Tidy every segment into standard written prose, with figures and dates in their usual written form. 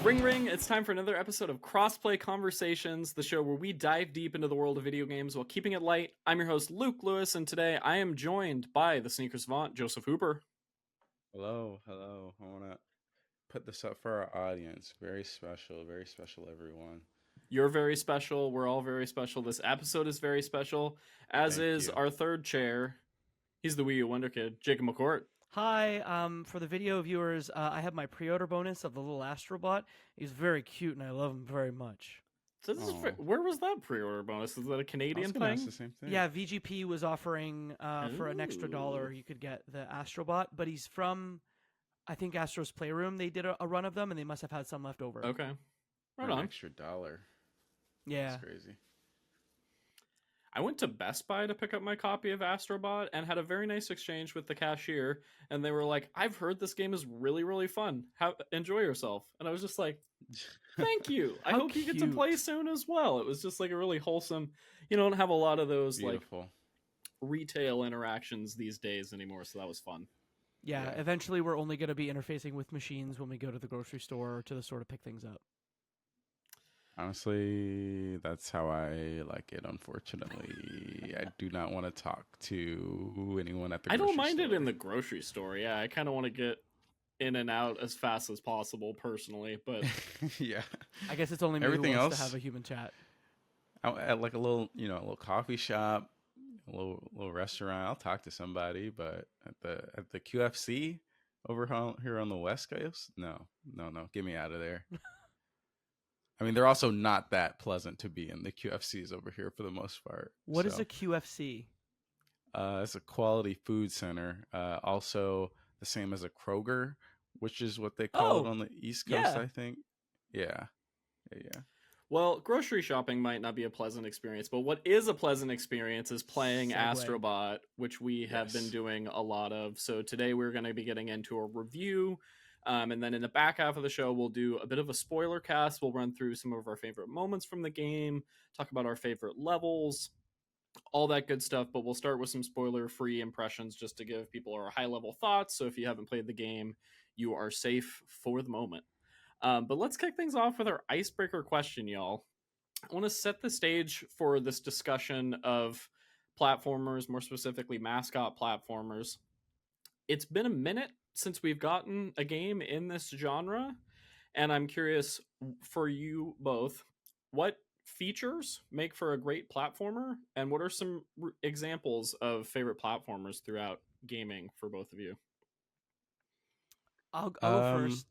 Ring ring, it's time for another episode of Crossplay Conversations, the show where we dive deep into the world of video games while keeping it light. I'm your host, Luke Lewis, and today I am joined by the sneaker savant, Joseph Hooper. Hello. I want to put this up for our audience. Very special, everyone. You're very special. We're all very special. This episode is very special, as Thank is you. our third chair. He's the Wii U Wonder Kid, Jacob McCourt. Hi, for the video viewers, I have my pre-order bonus of the little Astro bot. He's very cute, and I love him very much. So this is where was that pre-order bonus? Is that a Canadian thing? Ask the same thing. Yeah, VGP was offering for an extra $1, you could get the Astro bot, but he's from, I think, Astro's Playroom. They did a run of them, and they must have had some left over. Okay. Right For on. an extra $1. Yeah. That's crazy. I went to Best Buy to pick up my copy of Astrobot and had a very nice exchange with the cashier, and they were like, I've heard this game is really, really fun. Enjoy yourself. And I was just like, thank you. I hope you get to play soon as well. It was just like a really wholesome, you don't have a lot of those Beautiful. like retail interactions these days anymore, so that was fun. Yeah, eventually we're only going to be interfacing with machines when we go to the grocery store or to the store to pick things up. Honestly, that's how I like it, unfortunately. I do not want to talk to anyone at the grocery store. I don't mind it in the grocery store. Yeah, I kind of want to get in and out as fast as possible personally, but yeah. I guess it's only me Everything who wants else, to have a human chat. At like a little, a little coffee shop, a little restaurant, I'll talk to somebody, but at the QFC over here on the West Coast, no, get me out of there. I mean, they're also not that pleasant to be in, the QFCs over here for the most part. What is a QFC? It's a quality food center. Also the same as a Kroger, which is what they call it on the East Coast, I think. Yeah. Well, grocery shopping might not be a pleasant experience, but what is a pleasant experience is playing Astrobot, which we have been doing a lot of. So today we're going to be getting into a review. And then in the back half of the show, we'll do a bit of a spoiler cast. We'll run through some of our favorite moments from the game, talk about our favorite levels, all that good stuff. But we'll start with some spoiler-free impressions just to give people our high-level thoughts. So if you haven't played the game, you are safe for the moment. But let's kick things off with our icebreaker question, y'all. I want to set the stage for this discussion of platformers, more specifically mascot platformers. It's been a minute since we've gotten a game in this genre, and I'm curious for you both, what features make for a great platformer, and what are some examples of favorite platformers throughout gaming for both of you? I'll go first.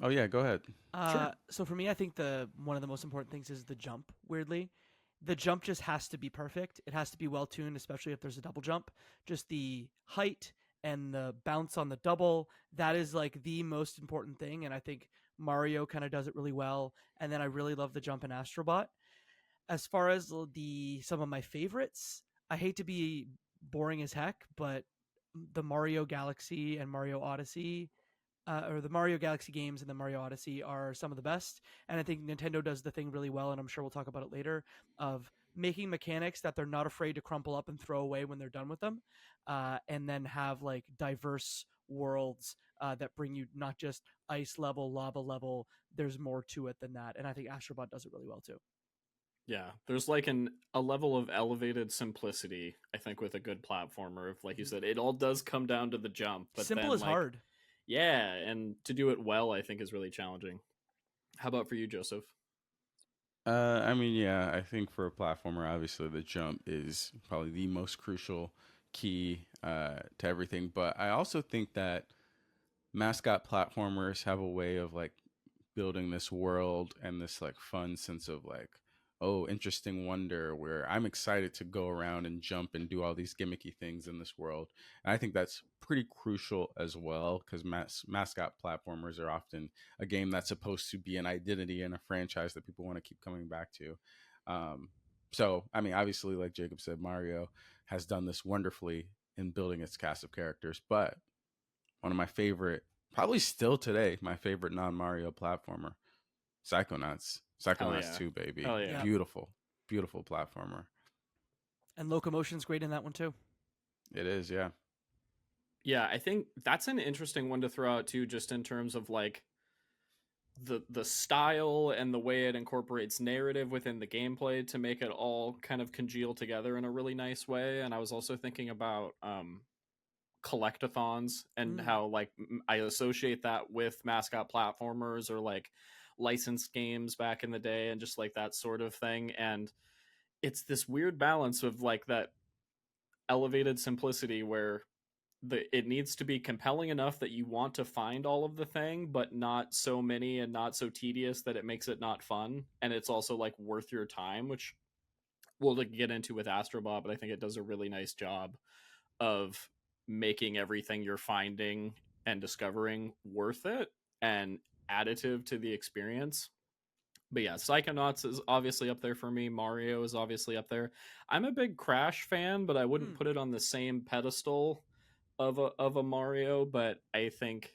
Oh yeah, go ahead. Sure. So for me, I think one of the most important things is the jump, weirdly. The jump just has to be perfect. It has to be well tuned, especially if there's a double jump. Just the height and the bounce on the double, that is like the most important thing. And I think Mario kind of does it really well. And then I really love the jump in Astrobot. As far as some of my favorites, I hate to be boring as heck, but the Mario Galaxy and Mario Odyssey, or the Mario Galaxy games and the Mario Odyssey are some of the best. And I think Nintendo does the thing really well, and I'm sure we'll talk about it later, of making mechanics that they're not afraid to crumple up and throw away when they're done with them. And then have like diverse worlds that bring you not just ice level, lava level. There's more to it than that. And I think Astrobot does it really well too. Yeah, there's like a level of elevated simplicity, I think, with a good platformer. If, like you said, it all does come down to the jump. But simple then, is hard. Yeah, and to do it well, I think, is really challenging. How about for you, Joseph? I mean, yeah, I think for a platformer, obviously the jump is probably the most crucial key to everything. But I also think that mascot platformers have a way of like building this world and this like fun sense of like, oh, interesting wonder, where I'm excited to go around and jump and do all these gimmicky things in this world. And I think that's pretty crucial as well, because mascot platformers are often a game that's supposed to be an identity and a franchise that people want to keep coming back to. So, I mean, obviously, like Jacob said, Mario has done this wonderfully in building its cast of characters. But one of my favorite, probably still today, my favorite non-Mario platformer, Psychonauts. Psychonauts 2, baby. Yeah. Beautiful platformer. And Locomotion's great in that one too. It is, yeah. Yeah, I think that's an interesting one to throw out too, just in terms of like the style and the way it incorporates narrative within the gameplay to make it all kind of congeal together in a really nice way. And I was also thinking about collectathons and how like I associate that with mascot platformers or like licensed games back in the day and just like that sort of thing. And it's this weird balance of like that elevated simplicity where it needs to be compelling enough that you want to find all of the thing, but not so many and not so tedious that it makes it not fun. And it's also like worth your time, which we'll get into with Astrobot, but I think it does a really nice job of making everything you're finding and discovering worth it and additive to the experience. But yeah, Psychonauts is obviously up there for me. Mario is obviously up there. I'm a big Crash fan, but I wouldn't put it on the same pedestal of a Mario. But I think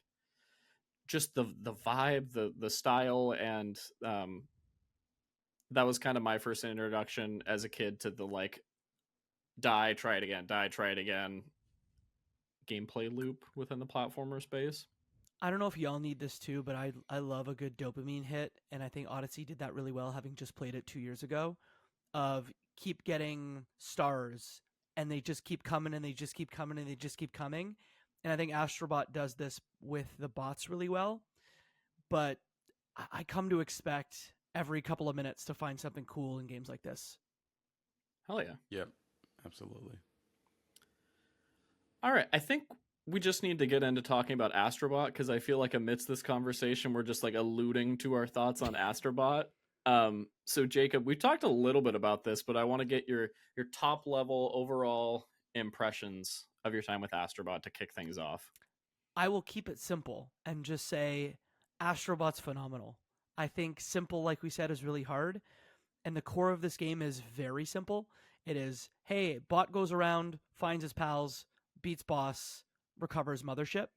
just the vibe, the style, and that was kind of my first introduction as a kid to the like die, try it again gameplay loop within the platformer space. I don't know if y'all need this too, but I love a good dopamine hit, and I think Odyssey did that really well, having just played it 2 years ago, of keep getting stars, and they just keep coming, and they just keep coming, and they just keep coming. And I think Astrobot does this with the bots really well, but I come to expect every couple of minutes to find something cool in games like this. Hell yeah. Yep, absolutely. All right, I think we just need to get into talking about Astrobot because I feel like amidst this conversation, we're just like alluding to our thoughts on Astrobot. So Jacob, we talked a little bit about this, but I want to get your top level overall impressions of your time with Astrobot to kick things off. I will keep it simple and just say Astrobot's phenomenal. I think simple, like we said, is really hard. And the core of this game is very simple. It is, hey, bot goes around, finds his pals, beats boss, recovers mothership.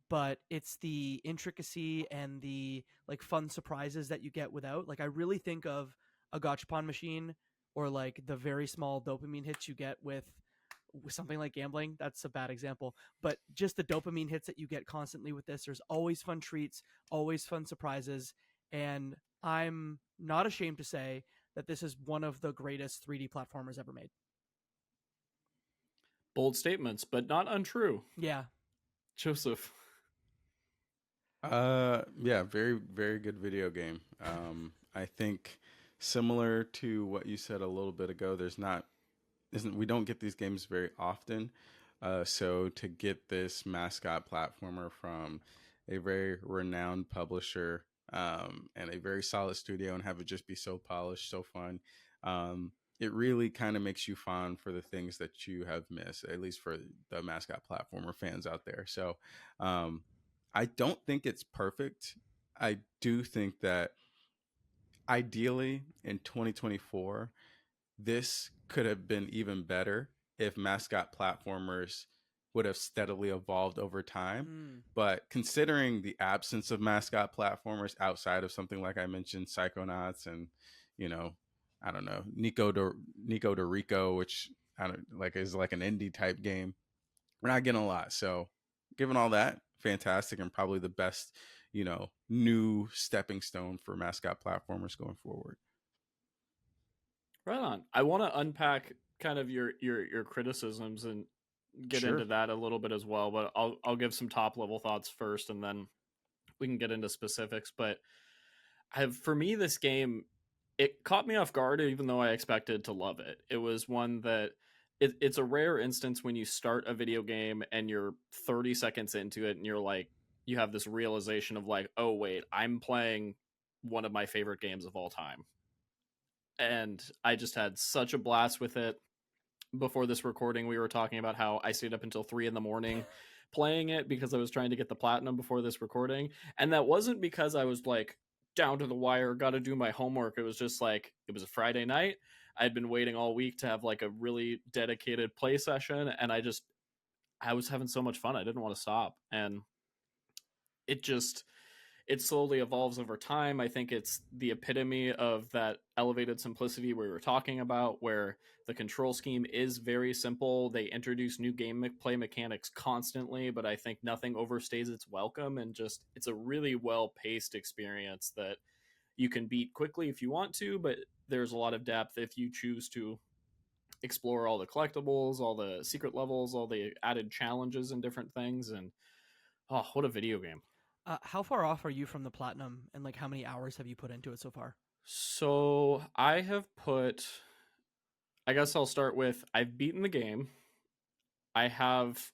But it's the intricacy and the like fun surprises that you get without. Like I really think of a gachapon machine or like the very small dopamine hits you get with something like gambling. That's a bad example, but just the dopamine hits that you get constantly with this. There's always fun treats, always fun surprises, and I'm not ashamed to say that this is one of the greatest 3D platformers ever made. Bold statements, but not untrue. Yeah. Joseph. Yeah, very, very good video game. I think similar to what you said a little bit ago, we don't get these games very often. So to get this mascot platformer from a very renowned publisher, and a very solid studio and have it just be so polished, so fun, it really kind of makes you fond for the things that you have missed, at least for the mascot platformer fans out there. So I don't think it's perfect. I do think that ideally in 2024, this could have been even better if mascot platformers would have steadily evolved over time. But considering the absence of mascot platformers outside of something like I mentioned, Psychonauts and, I don't know, Nico de Rico, which I don't like is like an indie type game, we're not getting a lot. So given all that, fantastic, and probably the best, new stepping stone for mascot platformers going forward. Right on. I want to unpack kind of your criticisms and get into that a little bit as well, but I'll give some top level thoughts first and then we can get into specifics. But for me, this game, it caught me off guard even though I expected to love it. It was one that it's a rare instance when you start a video game and you're 30 seconds into it and you're like, you have this realization of like, oh wait, I'm playing one of my favorite games of all time. And I just had such a blast with it. Before this recording, we were talking about how I stayed up until 3 a.m. playing it because I was trying to get the platinum before this recording. And that wasn't because I was like down to the wire, got to do my homework. It was just like, it was a Friday night. I'd been waiting all week to have like a really dedicated play session. And I was having so much fun. I didn't want to stop. And it slowly evolves over time. I think it's the epitome of that elevated simplicity we were talking about, where the control scheme is very simple. They introduce new gameplay mechanics constantly, but I think nothing overstays its welcome, and just it's a really well-paced experience that you can beat quickly if you want to, but there's a lot of depth if you choose to explore all the collectibles, all the secret levels, all the added challenges and different things. And oh, what a video game. How far off are you from the platinum, and like how many hours have you put into it so far? So I have put, I guess I'll start with, I've beaten the game. I have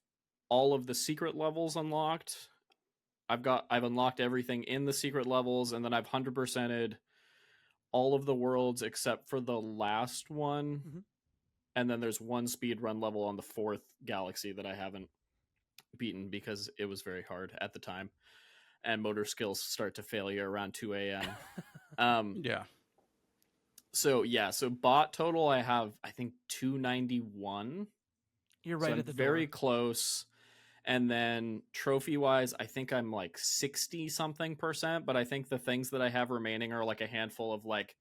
all of the secret levels unlocked. I've unlocked everything in the secret levels, and then I've 100%ed all of the worlds except for the last one. Mm-hmm. And then there's one speed run level on the 4th galaxy that I haven't beaten because it was very hard at the time, and motor skills start to fail you around 2 a.m. Yeah. So bot total I have, I think, 291. You're right, so at the very door. close. And then trophy wise, I think I'm like 60 something %, but I think the things that I have remaining are like a handful of like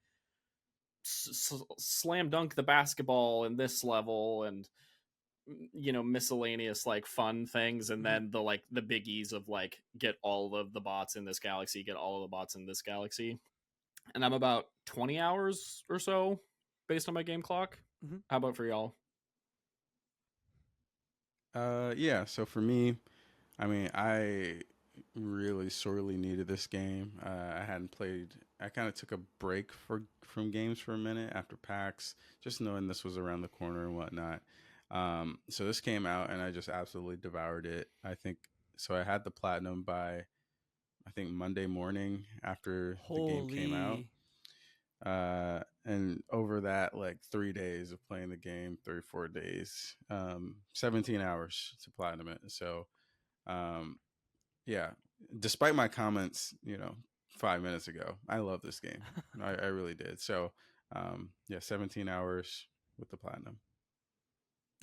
slam dunk the basketball in this level, and miscellaneous like fun things, and then the biggies of like get all of the bots in this galaxy, get all of the bots in this galaxy. And I'm about 20 hours or so based on my game clock. Mm-hmm. How about for y'all? Yeah, so for me, I mean, I really sorely needed this game. I hadn't played. I kind of took a break from games for a minute after PAX, just knowing this was around the corner and whatnot. So this came out, and I just absolutely devoured it. I think so. I had the platinum by, I think, Monday morning after the game came out. And over that, like 3 days of playing the game, 4 days, 17 hours to platinum it. So, yeah, despite my comments, 5 minutes ago, I love this game. I really did. So, 17 hours with the platinum.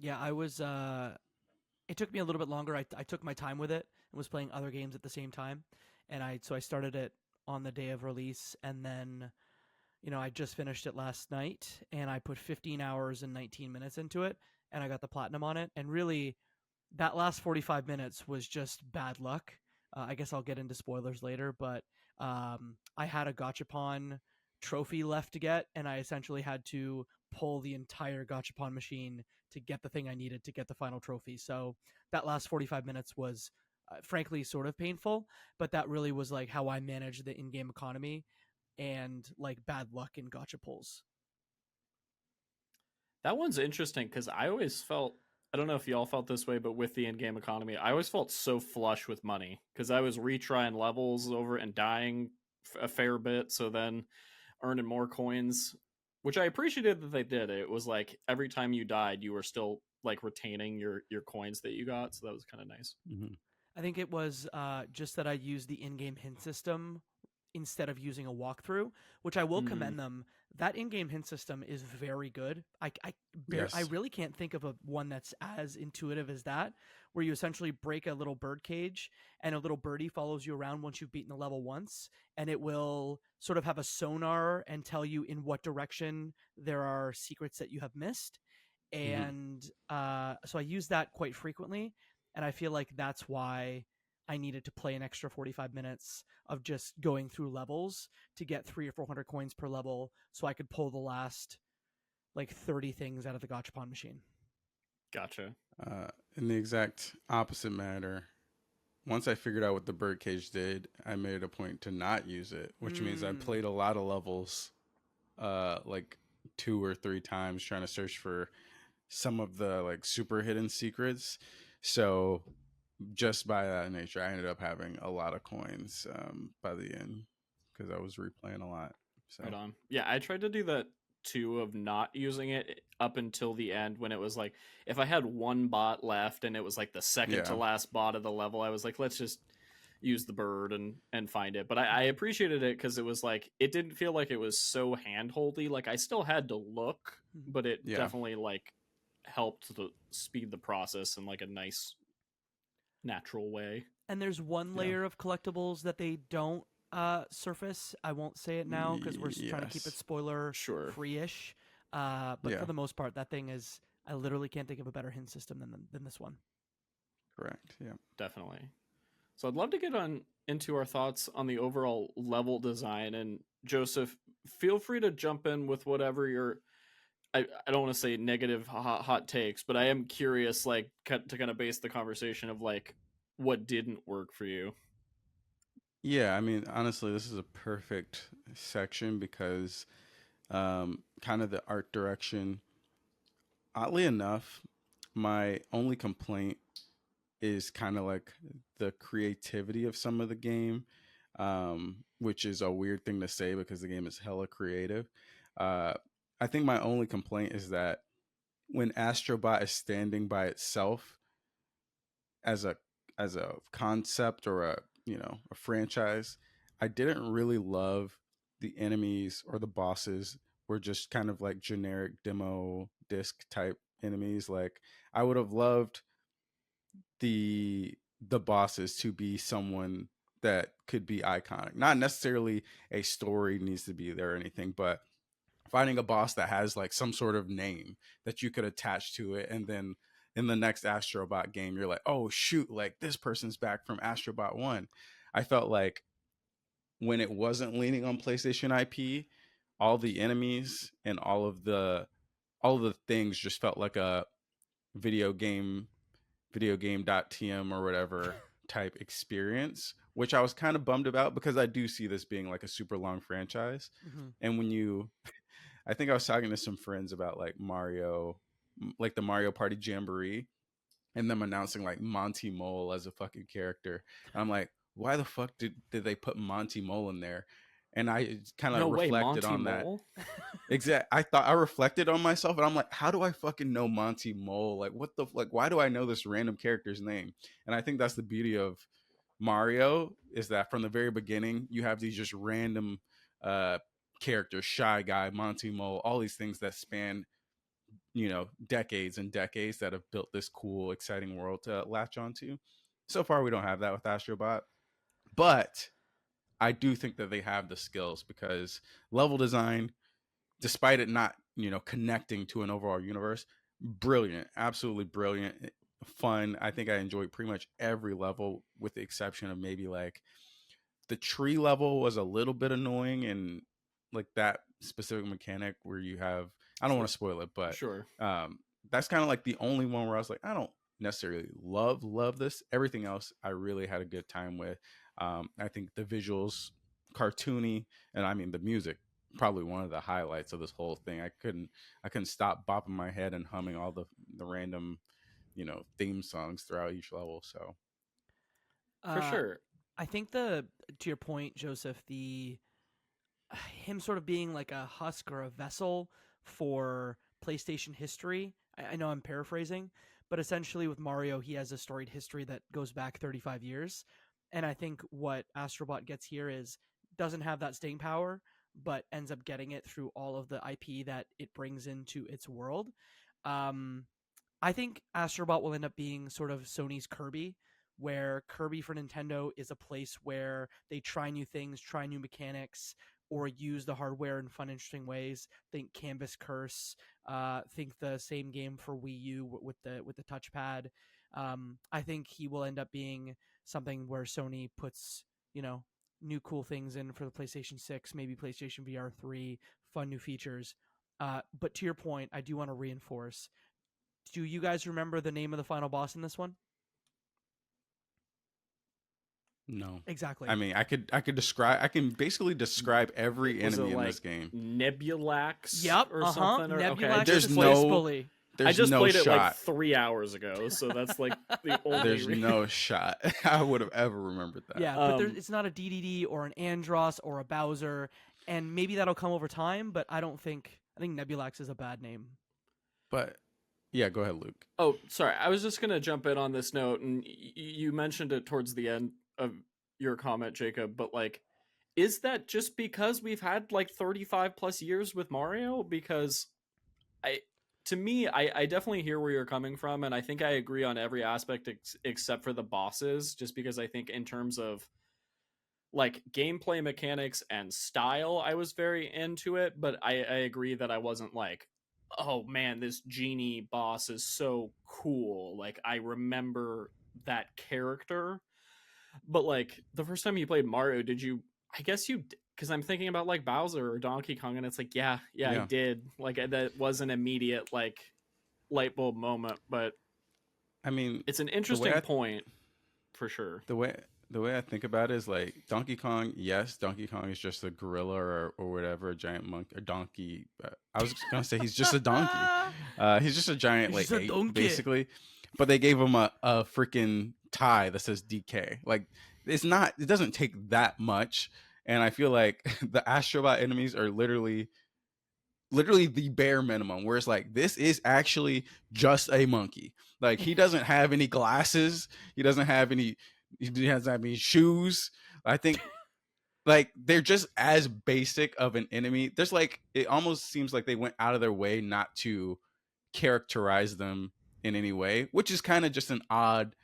Yeah, I was. It took me a little bit longer. I took my time with it and was playing other games at the same time, and I started it on the day of release, and then, I just finished it last night, and I put 15 hours and 19 minutes into it, and I got the platinum on it. And really, that last 45 minutes was just bad luck. I guess I'll get into spoilers later, but I had a gachapon trophy left to get, and I essentially had to pull the entire gachapon machine to get the thing I needed to get the final trophy. So that last 45 minutes was frankly sort of painful, but that really was like how I managed the in-game economy and like bad luck in gacha pulls. That one's interesting because I always felt, I don't know if y'all felt this way, but with the in-game economy, I always felt so flush with money because I was retrying levels over and dying a fair bit, so then earning more coins, which I appreciated that they did. It was like every time you died, you were still like retaining your coins that you got, so that was kind of nice. Mm-hmm. I think it was just that I used the in-game hint system instead of using a walkthrough, which I will commend them. That in-game hint system is very good. I really can't think of one that's as intuitive as that, where you essentially break a little bird cage and a little birdie follows you around once you've beaten the level once, and it will sort of have a sonar and tell you in what direction there are secrets that you have missed. And so I use that quite frequently, and I feel like that's why I needed to play an extra 45 minutes of just going through levels to get 300 or 400 coins per level so I could pull the last like 30 things out of the gachapon machine. Gotcha. In the exact opposite manner, once I figured out what the birdcage did, I made it a point to not use it, which means I played a lot of levels, like 2 or 3 times trying to search for some of the like super hidden secrets. So just by that nature, I ended up having a lot of coins by the end because I was replaying a lot. So. Right on. Yeah, I tried to do that too, of not using it up until the end when it was like, if I had one bot left and it was like the second to last bot of the level, I was like, let's just use the bird and find it. But I appreciated it because it was like, it didn't feel like it was so handholdy. Like I still had to look, but it definitely like helped to speed the process in like a nice natural way. And there's one layer of collectibles that they don't surface. I won't say it now because we're trying to keep it spoiler free-ish. But for the most part, that thing is. I literally can't think of a better hint system than this one. Correct. Yeah. Definitely. So I'd love to get into our thoughts on the overall level design. And Joseph, feel free to jump in with whatever your I don't want to say negative hot takes, but I am curious, like, to kind of base the conversation of like what didn't work for you. Yeah, I mean, honestly, this is a perfect section because kind of the art direction. Oddly enough, my only complaint is kind of like the creativity of some of the game, which is a weird thing to say because the game is hella creative. I think my only complaint is that when Astrobot is standing by itself as a concept or a franchise, I didn't really love the enemies or the bosses were just kind of like generic demo disc type enemies. Like I would have loved the bosses to be someone that could be iconic. Not necessarily a story needs to be there or anything, but finding a boss that has like some sort of name that you could attach to it, and then in the next Astrobot game you're like, oh shoot, like this person's back from Astrobot 1. I felt like when it wasn't leaning on PlayStation IP, all the enemies and all of the things just felt like a video game.tm or whatever type experience, which I was kind of bummed about because I do see this being like a super long franchise. And when I think I was talking to some friends about like Mario, like the Mario Party Jamboree, and them announcing like Monty Mole as a fucking character. And I'm like, why the fuck did they put Monty Mole in there? And I kind of reflected on that. I reflected on myself and I'm like, how do I fucking know Monty Mole? Like, what the, like, why do I know this random character's name? And I think that's the beauty of Mario, is that from the very beginning, you have these just random characters, Shy Guy, Monty Mole, all these things that span, decades and decades that have built this cool, exciting world to latch onto. So far, we don't have that with Astrobot, but I do think that they have the skills because level design, despite it not, connecting to an overall universe, brilliant, absolutely brilliant, fun. I think I enjoyed pretty much every level with the exception of maybe like the tree level was a little bit annoying, and like that specific mechanic where you have, I don't want to spoil it, but that's kind of like the only one where I was like, I don't necessarily love this. Everything else I really had a good time with. I think the visuals, cartoony, and I mean the music, probably one of the highlights of this whole thing. I couldn't stop bopping my head and humming all the random, theme songs throughout each level. So for sure, I think to your point, Joseph, him sort of being like a husk or a vessel for PlayStation history. I know I'm paraphrasing, but essentially with Mario, he has a storied history that goes back 35 years. And I think what Astrobot gets here doesn't have that staying power, but ends up getting it through all of the IP that it brings into its world. I think Astrobot will end up being sort of Sony's Kirby, where Kirby for Nintendo is a place where they try new things, try new mechanics, or use the hardware in fun, interesting ways. Think Canvas Curse. Think the same game for Wii U with the touchpad. I think he will end up being something where Sony puts, new cool things in for the PlayStation 6, maybe PlayStation VR 3, fun new features. But to your point, I do want to reinforce. Do you guys remember the name of the final boss in this one? No. Exactly. I mean, I can basically describe every enemy in this game. Nebulax? Yep. Or something? Nebulax. Okay. I just played it like 3 hours ago, so that's like the only. There's no shot I would have ever remembered that. Yeah, but it's not a DDD or an Andross or a Bowser, and maybe that'll come over time. But I think Nebulax is a bad name. But yeah, go ahead, Luke. Oh, sorry. I was just gonna jump in on this note, and you mentioned it towards the end of your comment, Jacob. But like, is that just because we've had like 35 plus years with Mario? Because to me, I definitely hear where you're coming from, and I think I agree on every aspect except for the bosses, just because I think in terms of like gameplay mechanics and style, I was very into it, but I agree that I wasn't like, oh man, this genie boss is so cool. Like I remember that character. But like the first time you played Mario, did you? I guess you, because I'm thinking about like Bowser or Donkey Kong, and it's like, yeah, I did. Like that was an immediate like light bulb moment. But I mean, it's an interesting point for sure. The way I think about it is like Donkey Kong. Yes, Donkey Kong is just a gorilla or whatever, a giant monkey, a donkey. I was gonna say he's just a donkey. He's just a giant like ape, basically. But they gave him a freaking tie that says DK. Like it's not. It doesn't take that much. And I feel like the Astrobot enemies are literally the bare minimum, where it's like, this is actually just a monkey. Like he doesn't have any glasses. He doesn't have any shoes. I think like they're just as basic of an enemy. There's like, it almost seems like they went out of their way not to characterize them in any way, which is kind of just an odd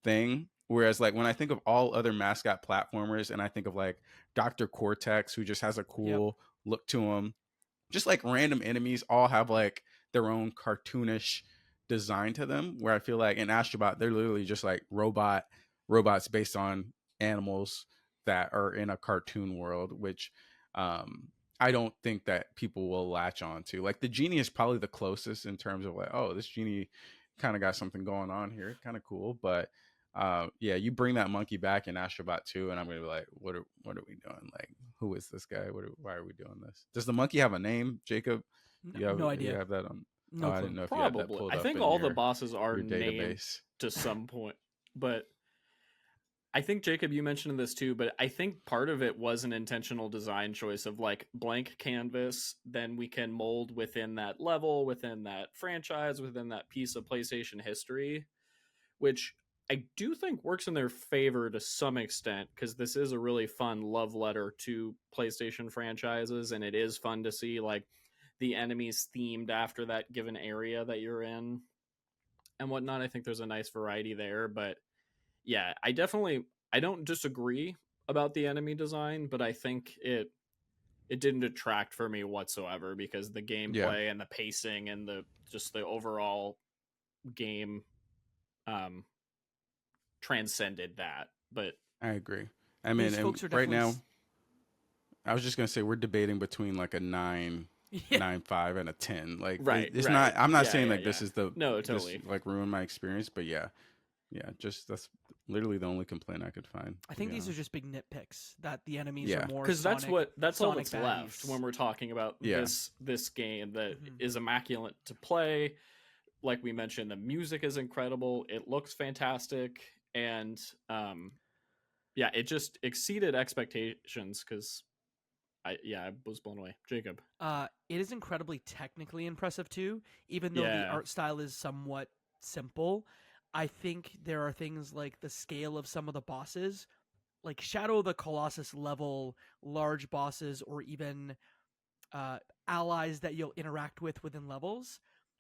thing. Whereas like when I think of all other mascot platformers and I think of like Dr. Cortex, who just has a cool look to him, just like random enemies all have like their own cartoonish design to them, where I feel like in Astrobot, they're literally just like robots based on animals that are in a cartoon world, which I don't think that people will latch on to. Like the genie is probably the closest in terms of like, oh, this genie kind of got something going on here, kind of cool. But yeah, you bring that monkey back in Astrobot 2 and I'm gonna be like, what are we doing? Like, who is this guy? Why are we doing this? Does the monkey have a name, Jacob? No idea. You have that on? No I didn't know if Probably. you had that pulled I up think in all the bosses are your named database to some point, but I think Jacob, you mentioned this too, but I think part of it was an intentional design choice of like blank canvas, then we can mold within that level, within that franchise, within that piece of PlayStation history, which I do think works in their favor to some extent, because this is a really fun love letter to PlayStation franchises, and it is fun to see like the enemies themed after that given area that you're in and whatnot. I think there's a nice variety there, but yeah, I don't disagree about the enemy design, but I think it didn't detract for me whatsoever, because the gameplay and the pacing and the overall game transcended that. But I agree. I mean, right now, I was just gonna say we're debating between like a 9.5 and a 10. Like, it's not. I'm not saying like this is the totally this, like ruin my experience, but yeah, just that's literally the only complaint I could find. I think these are just big nitpicks that the enemies are more, because that's all that's baddies. left when we're talking about this game that is immaculate to play. Like we mentioned, the music is incredible. It looks fantastic, and it just exceeded expectations, because I was blown away. Jacob, it is incredibly technically impressive too, even though the art style is somewhat simple. I think there are things like the scale of some of the bosses, like Shadow of the Colossus level large bosses, or even allies that you'll interact with within levels.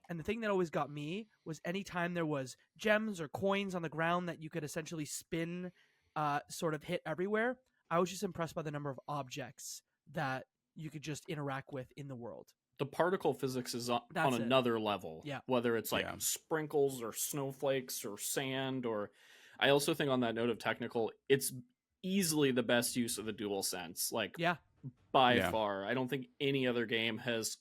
And the thing that always got me was anytime there was gems or coins on the ground that you could essentially spin, sort of hit everywhere, I was just impressed by the number of objects that you could just interact with in the world. The particle physics is on another level. Yeah. Whether it's like sprinkles or snowflakes or sand, or I also think on that note of technical, it's easily the best use of the DualSense. Like by far. I don't think any other game has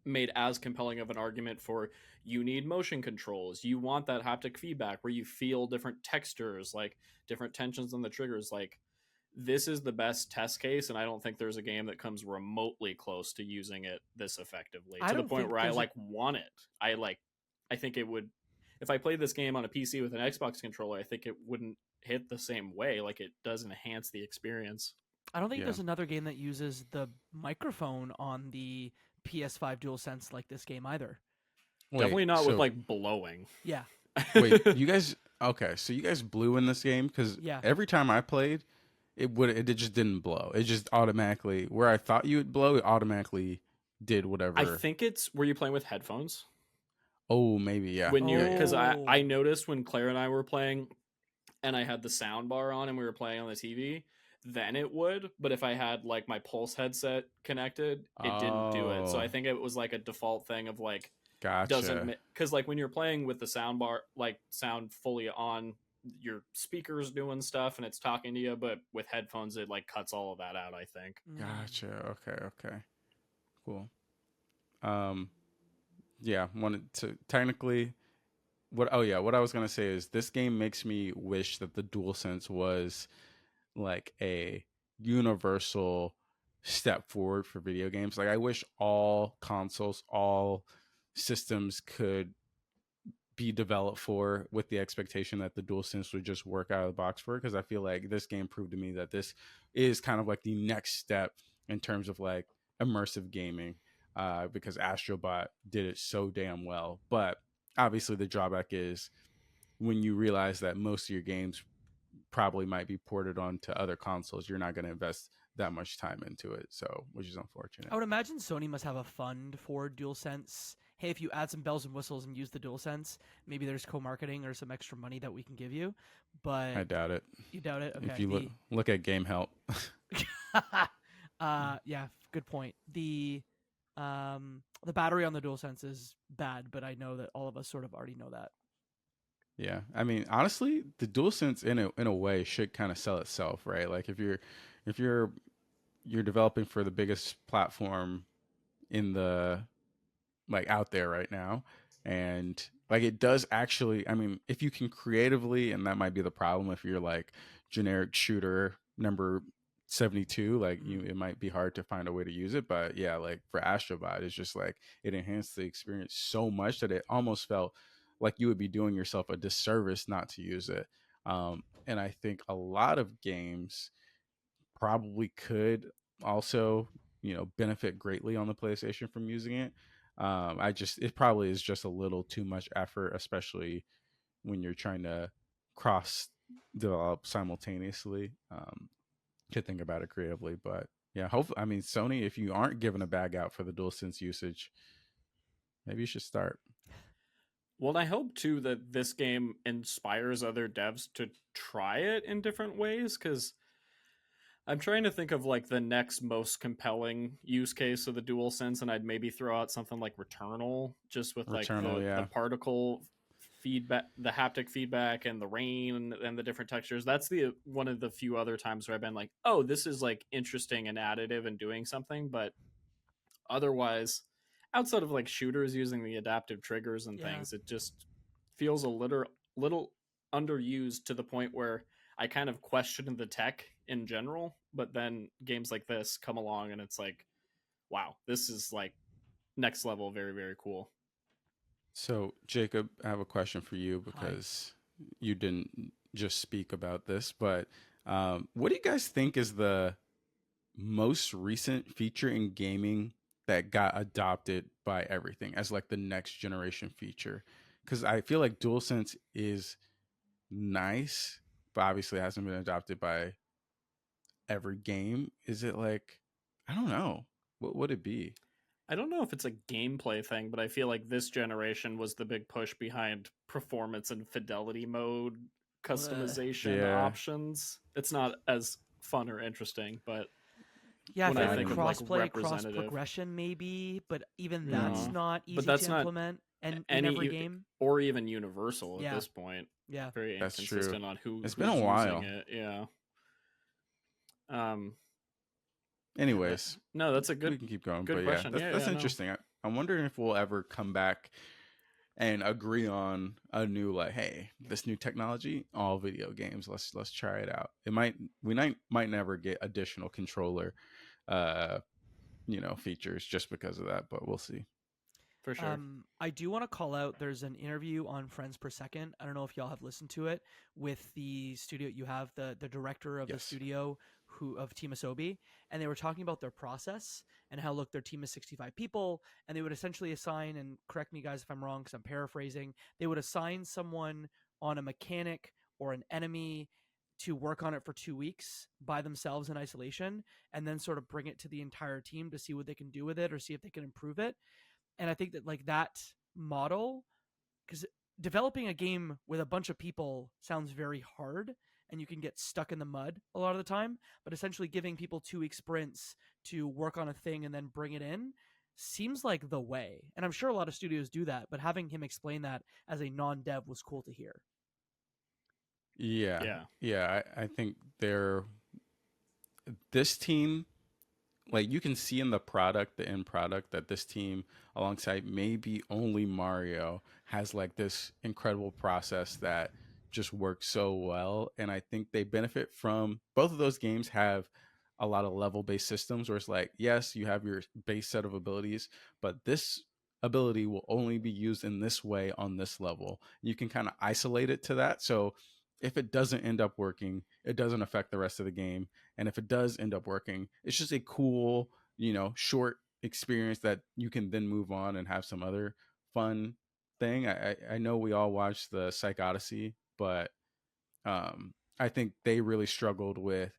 made as compelling of an argument for you need motion controls. You want that haptic feedback where you feel different textures, like different tensions on the triggers. Like, this is the best test case, and I don't think there's a game that comes remotely close to using it this effectively, to the point where I want it. I think it would, if I played this game on a PC with an Xbox controller, I think it wouldn't hit the same way. Like, it does enhance the experience. I don't think there's another game that uses the microphone on the PS5 DualSense like this game either. Definitely not with like blowing. Yeah. Wait, you guys? Okay, so you guys blew in this game, because every time I played, it just didn't blow. It just automatically, where I thought you would blow, it automatically did whatever. I think were you playing with headphones? Oh, maybe, yeah. When you're, because I noticed when Claire and I were playing, and I had the sound bar on and we were playing on the TV, then it would. But if I had like my Pulse headset connected, it didn't do it. So I Oh, think it was like a default thing of like doesn't, gotcha. because like when you're playing with the sound bar, like sound fully on, your speakers doing stuff and it's talking to you, but with headphones it like cuts all of that out, I think. Gotcha. Okay. Cool. Um, yeah, wanted to technically what what I was gonna say is this game makes me wish that the DualSense was like a universal step forward for video games. Like I wish all consoles, all systems could be developed for with the expectation that the DualSense would just work out of the box for it, because I feel like this game proved to me that this is kind of like the next step in terms of like immersive gaming, because Astrobot did it so damn well. But obviously the drawback is when you realize that most of your games probably might be ported onto other consoles, you're not going to invest that much time into it, so which is unfortunate. I would imagine Sony must have a fund for DualSense. Hey, if you add some bells and whistles and use the DualSense, maybe there's co-marketing or some extra money that we can give you. But I doubt it. You doubt it? Okay. If you look at Game Help. Yeah, good point. The battery on the DualSense is bad, but I know that all of us sort of already know that. Yeah, I mean, honestly, the DualSense in a way should kind of sell itself, right? Like if you're developing for the biggest platform in the like out there right now, and like it does actually, I mean, if you can creatively, and that might be the problem if you're like generic shooter number 72, like it might be hard to find a way to use it. But yeah, like for Astrobot, it's just like it enhanced the experience so much that it almost felt like you would be doing yourself a disservice not to use it. And I think a lot of games probably could also, benefit greatly on the PlayStation from using it. It probably is just a little too much effort, especially when you're trying to cross develop simultaneously. To think about it creatively, but yeah, hopefully, I mean, Sony, if you aren't giving a bag out for the DualSense usage, maybe you should start. Well, I hope too that this game inspires other devs to try it in different ways, because I'm trying to think of like the next most compelling use case of the DualSense, and I'd maybe throw out something like Returnal, just with like the particle feedback, the haptic feedback, and the rain and the different textures. That's the one of the few other times where I've been like, oh, this is like interesting and additive and doing something. But otherwise, outside of like shooters using the adaptive triggers and things, it just feels a little underused to the point where I kind of question the tech in general. But then games like this come along and it's like, wow, this is like next level, very, very cool. So, Jacob, I have a question for you because you didn't just speak about this, but what do you guys think is the most recent feature in gaming that got adopted by everything as like the next generation feature? Because I feel like DualSense is nice, but obviously it hasn't been adopted by every game. Is it like, I don't know, what would it be? I don't know if it's a gameplay thing, but I feel like this generation was the big push behind performance and fidelity mode customization options. It's not as fun or interesting, but yeah, when I think of crossplay, cross progression, maybe, but even that's not easy to implement in every game, or even universal at this point. Yeah, very inconsistent on who. It's been a while. Yeah. Anyways, no, that's a good. We can keep going, good but question. That's interesting. I'm wondering if we'll ever come back and agree on a new like, hey, this new technology, all video games. Let's try it out. We might never get additional controller, features just because of that, but we'll see. For sure. I do want to call out. There's an interview on Friends Per Second. I don't know if y'all have listened to it with the studio. You have the director of the studio of Team Asobi, and they were talking about their process and how, look, their team is 65 people, and they would essentially assign, and correct me guys if I'm wrong because I'm paraphrasing, they would assign someone on a mechanic or an enemy to work on it for 2 weeks by themselves in isolation, and then sort of bring it to the entire team to see what they can do with it or see if they can improve it. And I think that like that model, because developing a game with a bunch of people sounds very hard, and you can get stuck in the mud a lot of the time. But essentially giving people 2-week sprints to work on a thing and then bring it in seems like the way. And I'm sure a lot of studios do that, but having him explain that as a non-dev was cool to hear. Yeah. I think this team, like you can see in the end product, that this team alongside maybe only Mario has like this incredible process that just works so well. And I think they benefit from both of those games have a lot of level-based systems where it's like, yes, you have your base set of abilities, but this ability will only be used in this way on this level. You can kind of isolate it to that. So if it doesn't end up working, it doesn't affect the rest of the game. And if it does end up working, it's just a cool, short experience that you can then move on and have some other fun thing. I know we all watched the Psych Odyssey, but I think they really struggled with,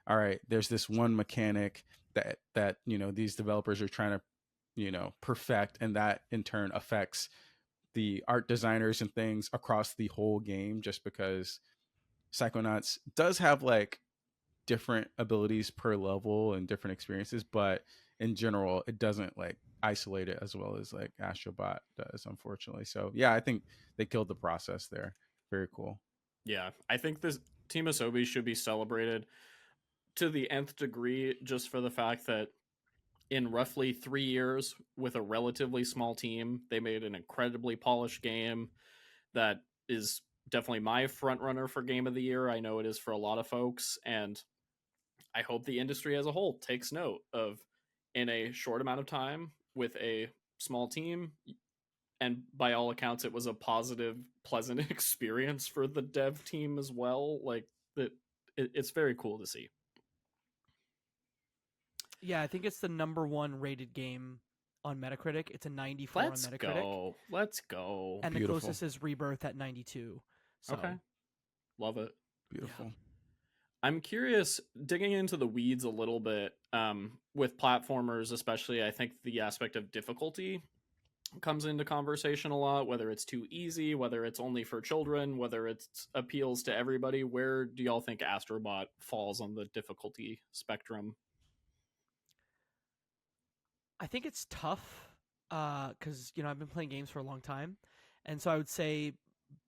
all right, there's this one mechanic that these developers are trying to perfect, and that in turn affects the art designers and things across the whole game, just because Psychonauts does have like different abilities per level and different experiences, but in general it doesn't like isolate it as well as like Astrobot does, unfortunately. So yeah, I think they killed the process there. Very cool. Yeah, I think this Team Asobi should be celebrated to the nth degree, just for the fact that in roughly 3 years with a relatively small team, they made an incredibly polished game that is definitely my front runner for Game of the Year. I know it is for a lot of folks, and I hope the industry as a whole takes note of, in a short amount of time with a small team, and by all accounts it was a positive, pleasant experience for the dev team as well. Like it's very cool to see. Yeah, I think it's the number 1 rated game on Metacritic. It's a 94 on Metacritic. Let's go. And Beautiful. the closest is Rebirth at 92. So. Okay. Love it. Beautiful. Yeah. I'm curious, digging into the weeds a little bit, with platformers especially, I think the aspect of difficulty comes into conversation a lot, whether it's too easy, whether it's only for children, whether it appeals to everybody. Where do y'all think Astrobot falls on the difficulty spectrum? I think it's tough because I've been playing games for a long time, and so I would say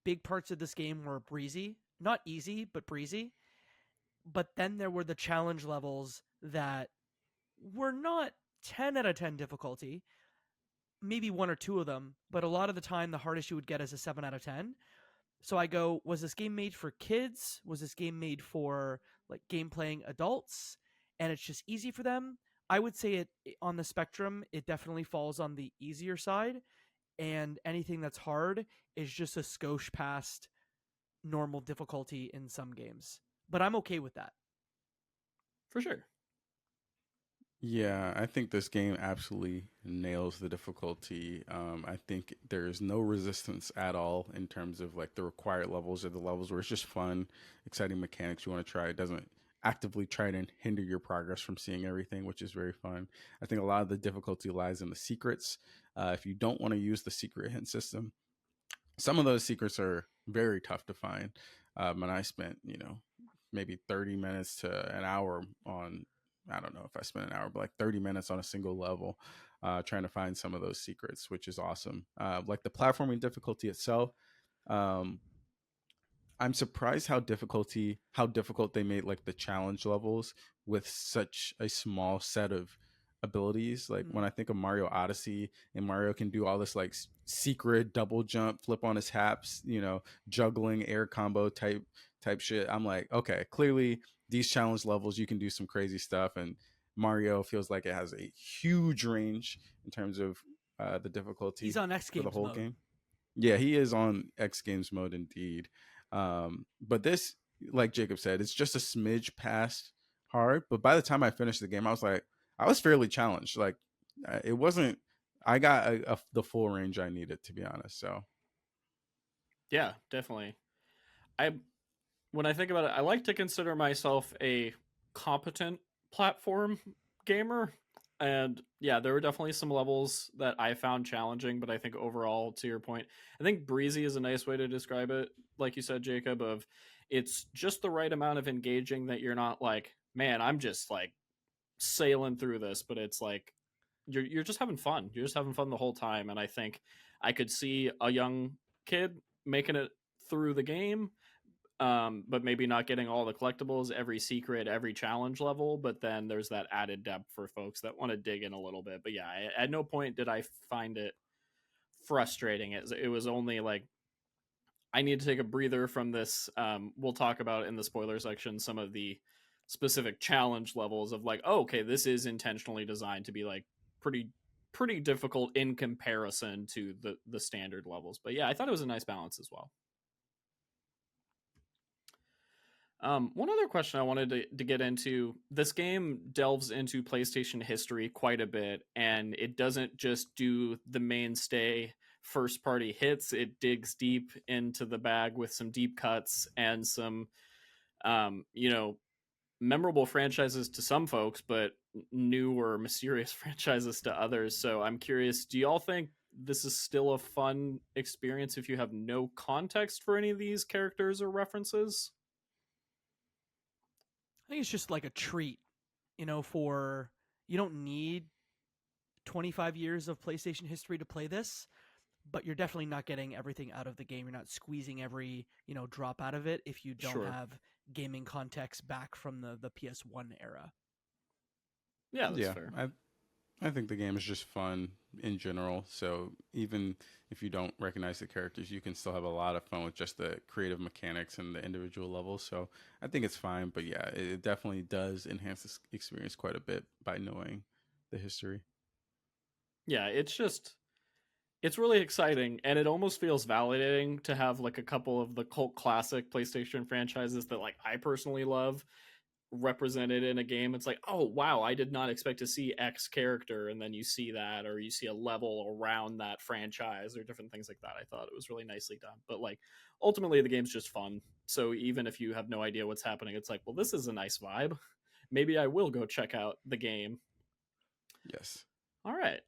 big parts of this game were breezy, not easy, but breezy. But then there were the challenge levels that were not 10 out of 10 difficulty, maybe 1 or 2 of them, but a lot of the time the hardest you would get is a 7 out of 10. So I go, was this game made for kids? Was this game made for like game playing adults? And it's just easy for them? I would say it on the spectrum, it definitely falls on the easier side, and anything that's hard is just a skosh past normal difficulty in some games. But I'm okay with that. For sure. Yeah, I think this game absolutely nails the difficulty. I think there's no resistance at all in terms of like the required levels or the levels where it's just fun, exciting mechanics you want to try. It doesn't actively try to hinder your progress from seeing everything, which is very fun. I think a lot of the difficulty lies in the secrets. If you don't want to use the secret hint system, some of those secrets are very tough to find. And I spent, maybe 30 minutes to an hour on, I don't know if I spent an hour, but like 30 minutes on a single level trying to find some of those secrets, which is awesome. Like the platforming difficulty itself, I'm surprised how difficult they made like the challenge levels with such a small set of abilities. Like when I think of Mario Odyssey, and Mario can do all this like secret double jump, flip on his haps, juggling air combo type shit. I'm like, okay, clearly these challenge levels you can do some crazy stuff, and Mario feels like it has a huge range in terms of the difficulty. He's on X Games for the whole mode. game. Yeah, he is on X Games mode indeed. But this, like Jacob said, it's just a smidge past hard. But by the time I finished the game, I was fairly challenged. Like it wasn't. I got the full range I needed, to be honest. So yeah, definitely. When I think about it, I like to consider myself a competent platform gamer. And yeah, there were definitely some levels that I found challenging, but I think overall, to your point, I think breezy is a nice way to describe it. Like you said, Jacob, of it's just the right amount of engaging that you're not like, man, I'm just like sailing through this, but it's like you're just having fun. You're just having fun the whole time. And I think I could see a young kid making it through the game, but maybe not getting all the collectibles, every secret, every challenge level. But then there's that added depth for folks that want to dig in a little bit. But yeah, at no point did I find it frustrating. It was only like, I need to take a breather from this. We'll talk about in the spoiler section some of the specific challenge levels of like, oh, okay, this is intentionally designed to be like pretty difficult in comparison to the standard levels. But yeah, I thought it was a nice balance as well. One other question I wanted to get into, this game delves into PlayStation history quite a bit, and it doesn't just do the mainstay first party hits. It digs deep into the bag with some deep cuts and some memorable franchises to some folks, but new or mysterious franchises to others. So I'm curious, do y'all think this is still a fun experience if you have no context for any of these characters or references? I think it's just like a treat, you don't need 25 years of PlayStation history to play this, but you're definitely not getting everything out of the game. You're not squeezing every, drop out of it if you don't have gaming context back from the PS1 era. Yeah, that's fair. I think the game is just fun in general. So even if you don't recognize the characters, you can still have a lot of fun with just the creative mechanics and the individual levels. So I think it's fine. But yeah, it definitely does enhance this experience quite a bit by knowing the history. Yeah, it's really exciting, and it almost feels validating to have like a couple of the cult classic PlayStation franchises that like I personally love represented in a game. It's like, oh wow, I did not expect to see X character, and then you see that, or you see a level around that franchise or different things like that. I thought it was really nicely done. But like ultimately the game's just fun. So even if you have no idea what's happening, it's like, well, this is a nice vibe. Maybe I will go check out the game. Yes. All right.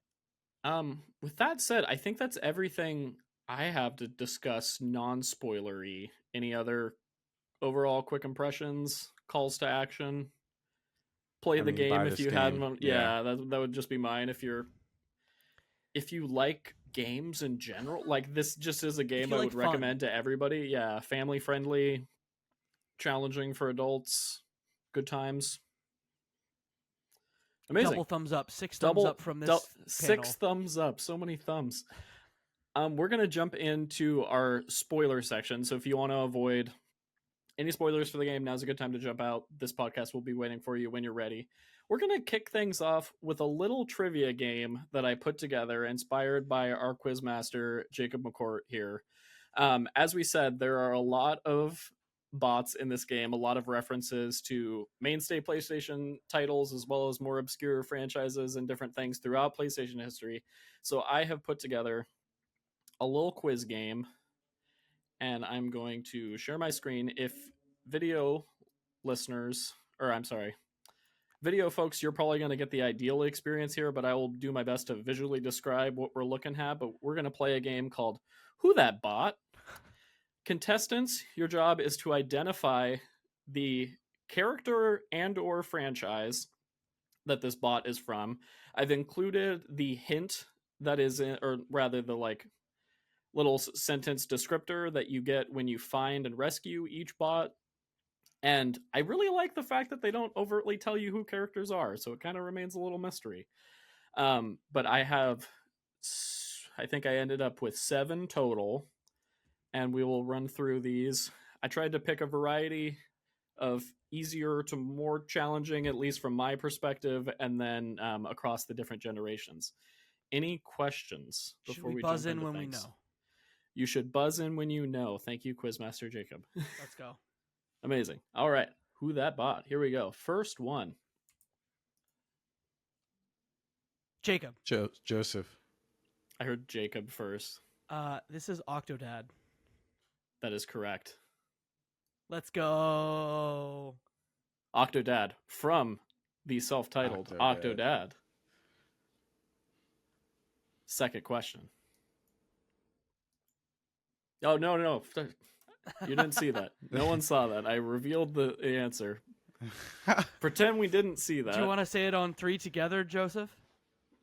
With that said, I think that's everything I have to discuss non-spoilery. Any other overall quick impressions, calls to action? Play the game if you had one. Yeah, that would just be mine. If you like games in general, like this just is a game I would recommend to everybody. Yeah, family friendly, challenging for adults, good times. Amazing. Double thumbs up. Thumbs up from this 6 thumbs up. So many thumbs. We're going to jump into our spoiler section. So if you want to avoid any spoilers for the game, now's a good time to jump out. This podcast will be waiting for you when you're ready. We're going to kick things off with a little trivia game that I put together, inspired by our quizmaster, Jacob McCourt here. As we said, there are a lot of bots in this game, a lot of references to mainstay PlayStation titles as well as more obscure franchises and different things throughout PlayStation history. So I have put together a little quiz game, and I'm going to share my screen. If video listeners, video folks, you're probably going to get the ideal experience here, but I will do my best to visually describe what we're looking at. But we're going to play a game called Who That Bot? Contestants, your job is to identify the character and or franchise that this bot is from. I've included the hint that is in, or rather the like little sentence descriptor that you get when you find and rescue each bot. And I really like the fact that they don't overtly tell you who characters are, so it kind of remains a little mystery. But I think I ended up with 7 total, and we will run through these. I tried to pick a variety of easier to more challenging, at least from my perspective, and then across the different generations. Any questions before we buzz in when we know? You should buzz in when you know. Thank you, Quizmaster Jacob. Let's go. Amazing. All right. Who That Bot? Here we go. First one. Jacob. Joseph. I heard Jacob first. This is Octodad. That is correct. Let's go. Octodad from the self-titled Octodad. Second question. Oh, no. You didn't see that. No one saw that. I revealed the answer. Pretend we didn't see that. Do you want to say it on 3 together, Joseph?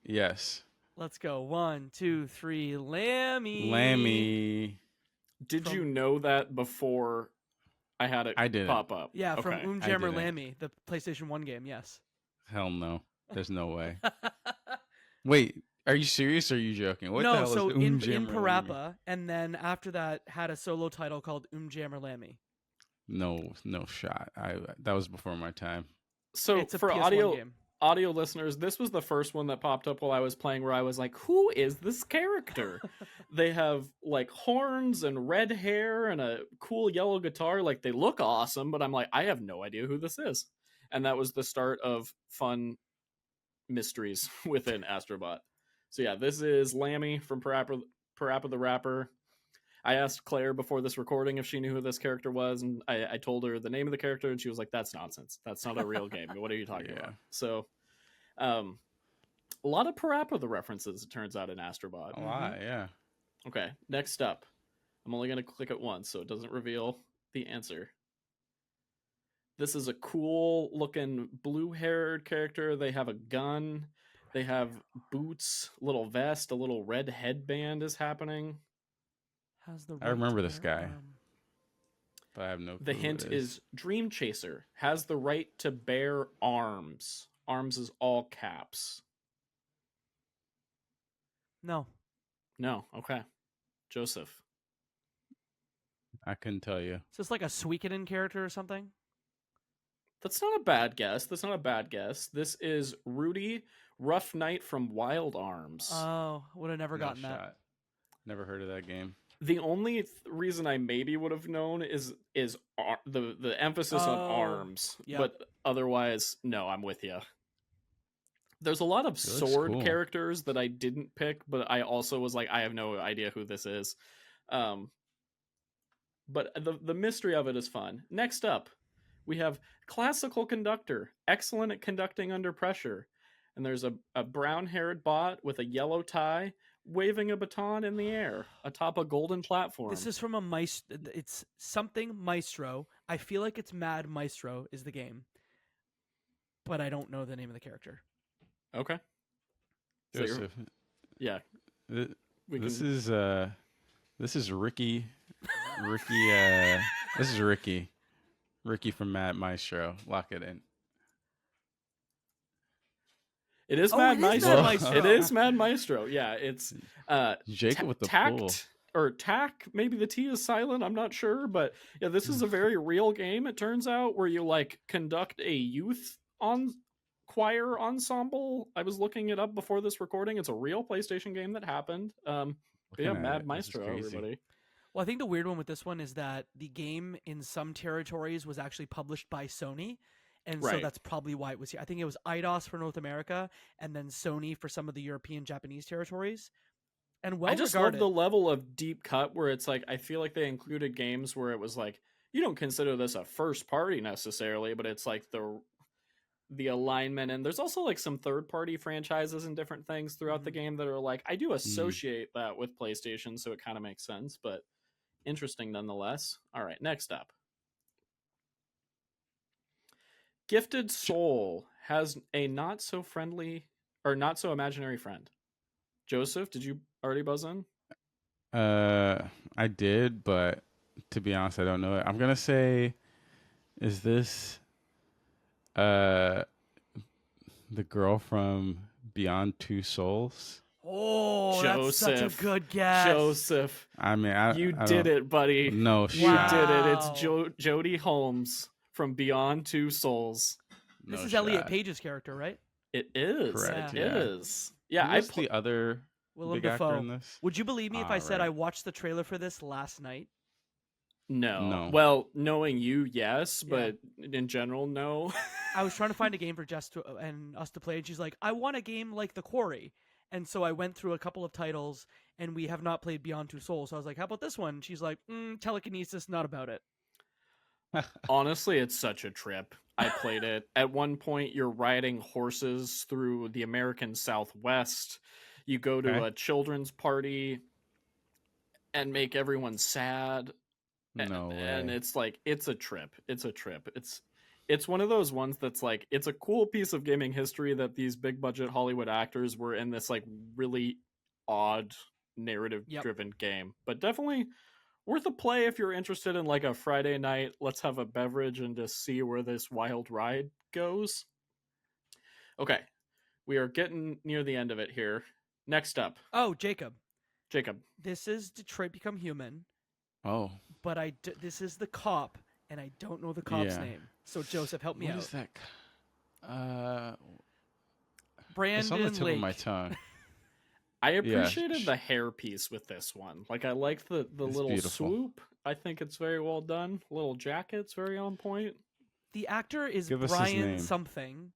Yes. Let's go. 1, 2, 3. Lammy. Lammy. Did you know that before I had it pop up? Yeah, from Okay. Jammer Lammy, the PlayStation 1 game, yes. Hell no. There's no way. Wait, are you serious or are you joking? What the hell so is in Jammer Parappa, Lammy? and then after that had a solo title called Jammer Lammy. No shot. That was before my time. So it's a for PS1 game. audio listeners, this was the first one that popped up while I was playing where I was like, who is this character? They have like horns and red hair and a cool yellow guitar. Like they look awesome, but I'm like, I have no idea who this is. And that was the start of fun mysteries within Astrobot. So yeah, this is Lammy from Parappa the Rapper. I asked Claire before this recording if she knew who this character was, and I told her the name of the character, and she was like, that's nonsense. That's not a real game. What are you talking about? So, a lot of Parappa the references, it turns out, in Astrobot. A lot, yeah. Okay, next up. I'm only going to click it once, so it doesn't reveal the answer. This is a cool-looking blue-haired character. They have a gun. They have boots, little vest, a little red headband is happening. I remember this guy, but I have no clue. The hint is Dream Chaser has the right to bear arms. Arms is all caps. No. Okay. Joseph. I couldn't tell you. Is this like a Suikoden character or something? That's not a bad guess. This is Rudy, Rough Knight from Wild Arms. Oh, would have never gotten that. Never heard of that game. The only reason I maybe would have known is the emphasis on arms, but otherwise, no, I'm with you. There's a lot of sword characters that I didn't pick, but I also was like, I have no idea who this is. But the mystery of it is fun. Next up, we have Classical Conductor, excellent at conducting under pressure. And there's a brown-haired bot with a yellow tie waving a baton in the air atop a golden platform. This is from a Maestro. It's something Maestro. I feel like it's Mad Maestro is the game, but I don't know the name of the character. Okay. Joseph. Yeah. This is Ricky. This is Ricky. Ricky from Mad Maestro. Lock it in. It is Mad Maestro. It is Mad Maestro. Yeah, it's Jacob with the tact pool. Or tack. Maybe the T is silent. I'm not sure, but yeah, this is a very real game. It turns out where you like conduct a youth choir ensemble. I was looking it up before this recording. It's a real PlayStation game that happened. Mad Maestro, everybody. Well, I think the weird one with this one is that the game in some territories was actually published by Sony. And so that's probably why it was here. I think it was Eidos for North America and then Sony for some of the European, Japanese territories. And I just love the level of deep cut where it's like, I feel like they included games where it was like, you don't consider this a first party necessarily, but it's like the alignment. And there's also like some third party franchises and different things throughout the game that are like, I do associate that with PlayStation, so it kind of makes sense, but interesting nonetheless. All right, next up. Gifted Soul has a not so friendly or not so imaginary friend. Joseph, did you already buzz in? I did, but to be honest, I don't know it. I'm gonna say, is this the girl from Beyond Two Souls? Oh, Joseph. That's such a good guess. Joseph. I mean, you did it, buddy. No shot. You did it. It's Jodie Holmes from Beyond Two Souls. This is Elliot Page's character, right? It is. Correct. It is. Yeah, I the other Willem big actor Dafoe. in this. Would you believe me if I said I watched the trailer for this last night? No. Well, knowing you, yes, but in general, no. I was trying to find a game for Jess and us to play, and she's like, I want a game like The Quarry. And so I went through a couple of titles, and we have not played Beyond Two Souls. So I was like, how about this one? And she's like, telekinesis, not about it. Honestly, it's such a trip. I played it. At one point, you're riding horses through the American Southwest. You go to a children's party and make everyone sad. No and way. it's like it's a trip. It's one of those ones that's like it's a cool piece of gaming history that these big budget Hollywood actors were in this like really odd narrative driven game, but definitely worth a play if you're interested in like a Friday night, let's have a beverage and just see where this wild ride goes. Okay, we are getting near the end of it here. Next up. Oh, Jacob. This is Detroit Become Human. Oh. But this is the cop, and I don't know the cop's name. So Joseph, help me out. What is that? Brandon it's on the tip Lake. of my tongue. I appreciated the hair piece with this one. Like I like the little beautiful. swoop. I think it's very well done. Little jacket's very on point. The actor is Brian something,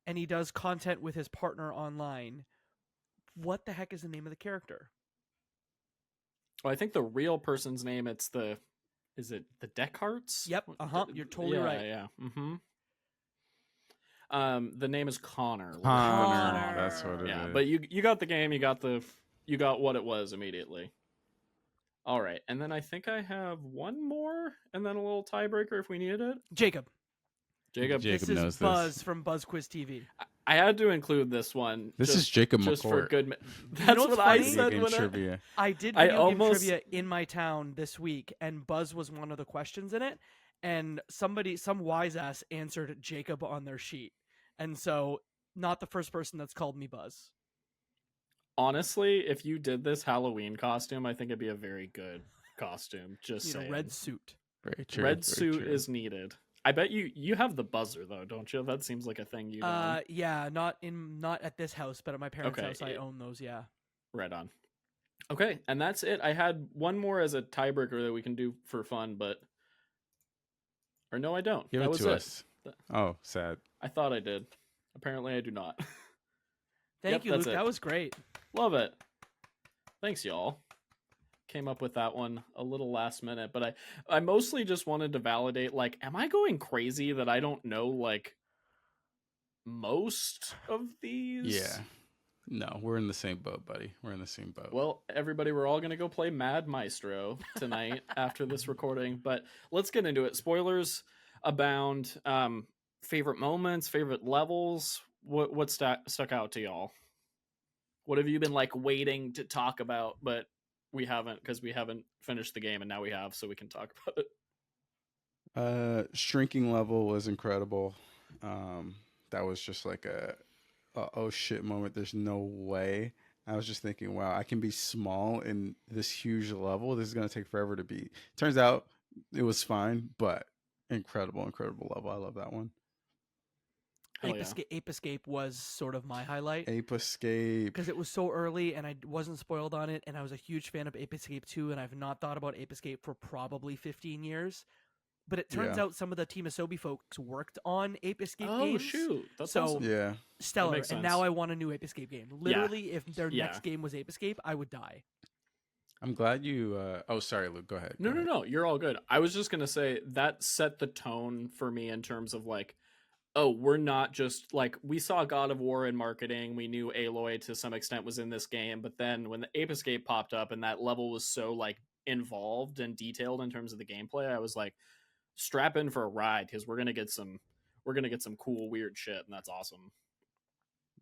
and he does content with his partner online. What the heck is the name of the character? Well, I think the real person's name, is it the Deckharts? Yep. You're totally right. Yeah. Mm-hmm. The name is Connor. Connor. That's what it is. But you got the game. You got what it was immediately. All right, and then I think I have one more, and then a little tiebreaker if we needed it. Jacob this is Buzz from Buzz Quiz TV. I had to include this one. This is Jacob McCourt. Just for good. That's what I said when trivia. I did video game trivia in my town this week, and Buzz was one of the questions in it. And some wise ass answered Jacob on their sheet, and so not the first person that's called me Buzz. Honestly, if you did this Halloween costume, I think it'd be a very good costume. Just saying. A red suit. Very true. Red suit is needed. I bet you have the buzzer though, don't you? That seems like a thing you own. Yeah, not at this house, but at my parents' house I own those, yeah. Right on. Okay, and that's it. I had one more as a tiebreaker that we can do for fun, but or no, I don't. Give that it was to it. us. Oh, sad. I thought I did. Apparently I do not. Thank you, Luke. That was great. Love it. Thanks, y'all. Came up with that one a little last minute, but I mostly just wanted to validate, like, am I going crazy that I don't know, like, most of these? Yeah. No, we're in the same boat, buddy. We're in the same boat. Well, everybody, we're all going to go play Mad Maestro tonight after this recording, but let's get into it. Spoilers abound. Favorite moments, favorite levels. What stuck out to y'all? What have you been like waiting to talk about, but we haven't because we haven't finished the game, and now we have, so we can talk about it. Shrinking level was incredible. That was just like a oh shit moment. There's no way. I was just thinking, wow, I can be small in this huge level. This is gonna take forever to beat. Turns out it was fine, but incredible level. I love that one. Ape Escape was sort of my highlight. Ape Escape. Because it was so early and I wasn't spoiled on it, and I was a huge fan of Ape Escape 2, and I've not thought about Ape Escape for probably 15 years. But it turns out some of the Team Asobi folks worked on Ape Escape games. Oh, shoot. That's awesome. Yeah. Stellar. And now I want a new Ape Escape game. Literally, if their next game was Ape Escape, I would die. I'm glad you... Oh, sorry, Luke. Go ahead. No. You're all good. I was just going to say that set the tone for me in terms of like, oh, we're not just like, we saw God of War in marketing. We knew Aloy to some extent was in this game. But then when the Ape Escape popped up and that level was so like involved and detailed in terms of the gameplay, I was like, strap in for a ride because we're gonna get some cool weird shit, and that's awesome.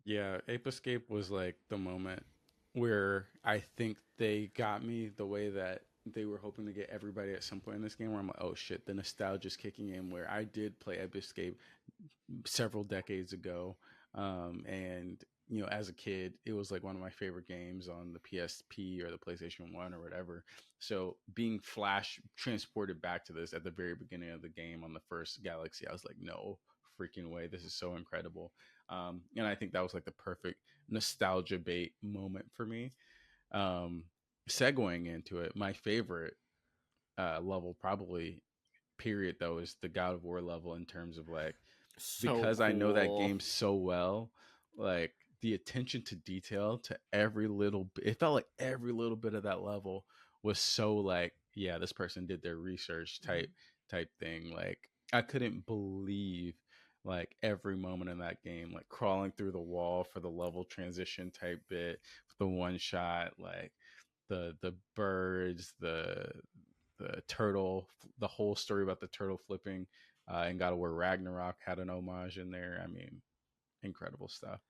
Yeah, Ape Escape was like the moment where I think they got me the way that they were hoping to get everybody at some point in this game, where I'm like, oh shit, the nostalgia's kicking in, where I did play Ape Escape several decades ago, and you know, as a kid, it was like one of my favorite games on the PSP or the PlayStation 1 or whatever. So being flash transported back to this at the very beginning of the game on the first Galaxy, I was like, no freaking way. This is so incredible. And I think that was like the perfect nostalgia bait moment for me. Segueing into it, my favorite level probably period though is the God of War level, in terms of like, because cool. I know that game so well, like the attention to detail to every little bit, it felt like every little bit of that level was so like, yeah, this person did their research type thing. Like I couldn't believe like every moment in that game, like crawling through the wall for the level transition type bit, the one shot, like the birds, the the turtle, the whole story about the turtle flipping, and God of War Ragnarok had an homage in there. I mean, incredible stuff.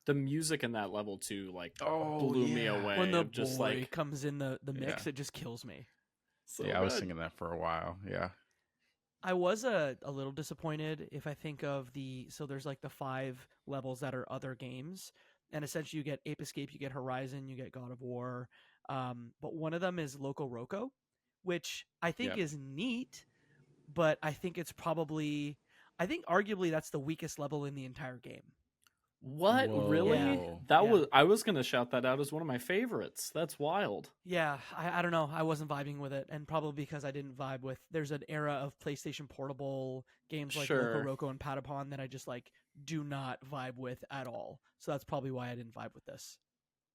The music in that level too, like, Oh, blew me yeah. away. When the of just boy like comes in the mix, Yeah. it just kills me. so yeah, I was good. singing that for a while. Yeah. I was a little disappointed if I think of so there's like the 5 levels that are other games, and essentially you get Ape Escape, you get Horizon, you get God of War, but one of them is Loco Roco, which I think Yeah. is neat, but I think arguably that's the weakest level in the entire game. What? Really? Whoa. Yeah. I was gonna shout that out as one of my favorites. That's wild. Yeah, I don't know. I wasn't vibing with it, and probably because I didn't vibe with. There's an era of PlayStation Portable games like Sure. Loco Roco and Patapon that I just like do not vibe with at all. So that's probably why I didn't vibe with this.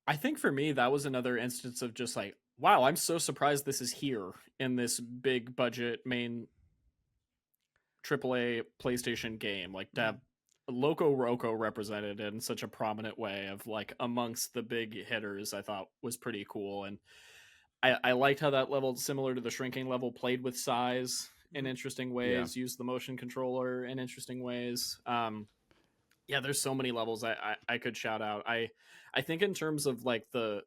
I think for me that was another instance of just like, wow, I'm so surprised this is here in this big budget main AAA PlayStation game. Like to have Loco Roco represented in such a prominent way of like amongst the big hitters, I thought was pretty cool. And I liked how that level, similar to the shrinking level, played with size in interesting ways, used the motion controller in interesting ways. Yeah, there's so many levels I could shout out. I think in terms of like the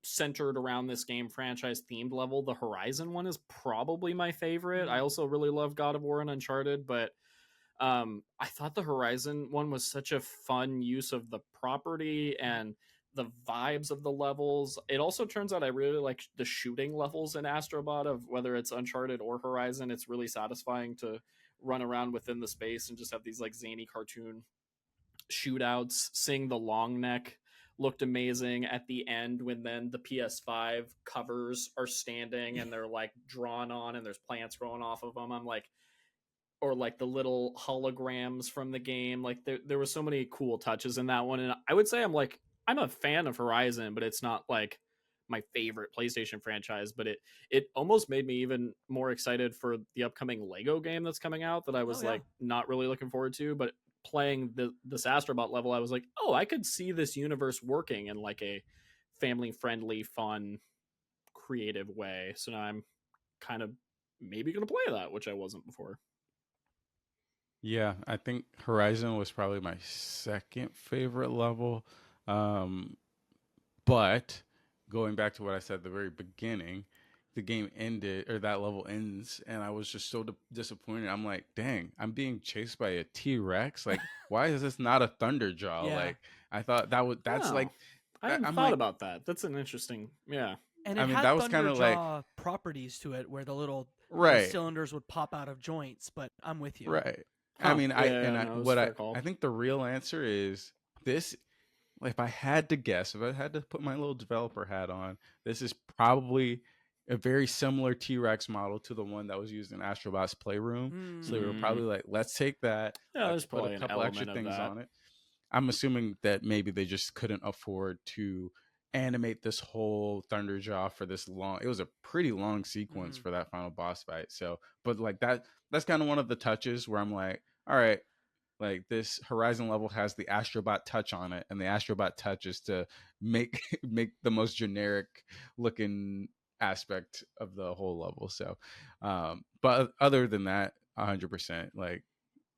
centered around this game franchise themed level, the Horizon one is probably my favorite. I also really love God of War and Uncharted, but I thought the Horizon one was such a fun use of the property and the vibes of the levels. It also turns out I really like the shooting levels in Astrobot, of whether it's Uncharted or Horizon. It's really satisfying to run around within the space and just have these like zany cartoon shootouts. Seeing the long neck looked amazing at the end when then the PS5 covers are standing and they're like drawn on and there's plants growing off of them. I'm like, or like the little holograms from the game. Like there were so many cool touches in that one. And I would say I'm a fan of Horizon, but it's not like my favorite PlayStation franchise. But it almost made me even more excited for the upcoming Lego game that's coming out that I was like not really looking forward to. But playing this Astrobot level, I was like, oh, I could see this universe working in like a family friendly, fun, creative way. So now I'm kind of maybe gonna play that, which I wasn't before. Yeah, I think Horizon was probably my second favorite level. But going back to what I said at the very beginning, the game ended, or that level ends, and I was just so disappointed. I'm like, dang, I'm being chased by a T-Rex. Like, why is this not a Thunderjaw? Yeah. Like, I thought that's like, I hadn't I'm thought like, about that. That's an interesting, yeah. And I it mean, had that was kinda like- Thunderjaw properties to it, where the little right, cylinders would pop out of joints. But I'm with you. right. Huh. I mean, fair call. I think the real answer is this. If I had to guess, if I had to put my little developer hat on, this is probably a very similar T-Rex model to the one that was used in Astrobot's Playroom. So they were probably like, let's take that, Yeah, let's there's put probably a an couple extra element of things that. on it. I'm assuming that maybe they just couldn't afford to animate this whole Thunderjaw for this long. It was a pretty long sequence for that final boss fight. So, but like that's kind of one of the touches where I'm like, all right, like this Horizon level has the Astrobot touch on it, and the Astrobot touch is to make the most generic looking aspect of the whole level. So, but other than that, 100%. Like,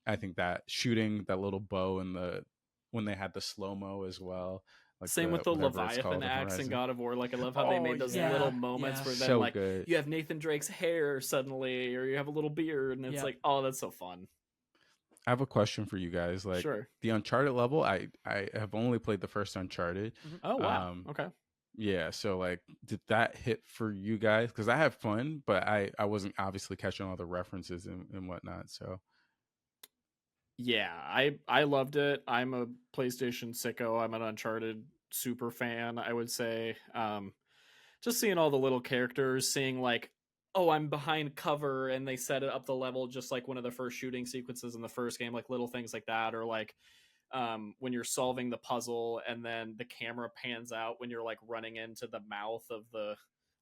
I think that shooting that little bow and when they had the slow mo as well. Like Same with the whatever it's Leviathan called in axe in Horizon. God of War. Like I love how they made those yeah. little moments where then So like good. you have Nathan Drake's hair suddenly, or you have a little beard, and it's like, oh, that's so fun. I have a question for you guys. Like, Sure. the Uncharted level, I have only played the first Uncharted. Oh wow. Okay. Yeah, so like, did that hit for you guys? Because I had fun, but I wasn't obviously catching all the references and whatnot. So Yeah, I loved it. I'm a PlayStation sicko. I'm an Uncharted super fan, I would say. Just seeing all the little characters, seeing like, oh, I'm behind cover and they set it up the level just like one of the first shooting sequences in the first game, like little things like that, or like when you're solving the puzzle and then the camera pans out when you're like running into the mouth of the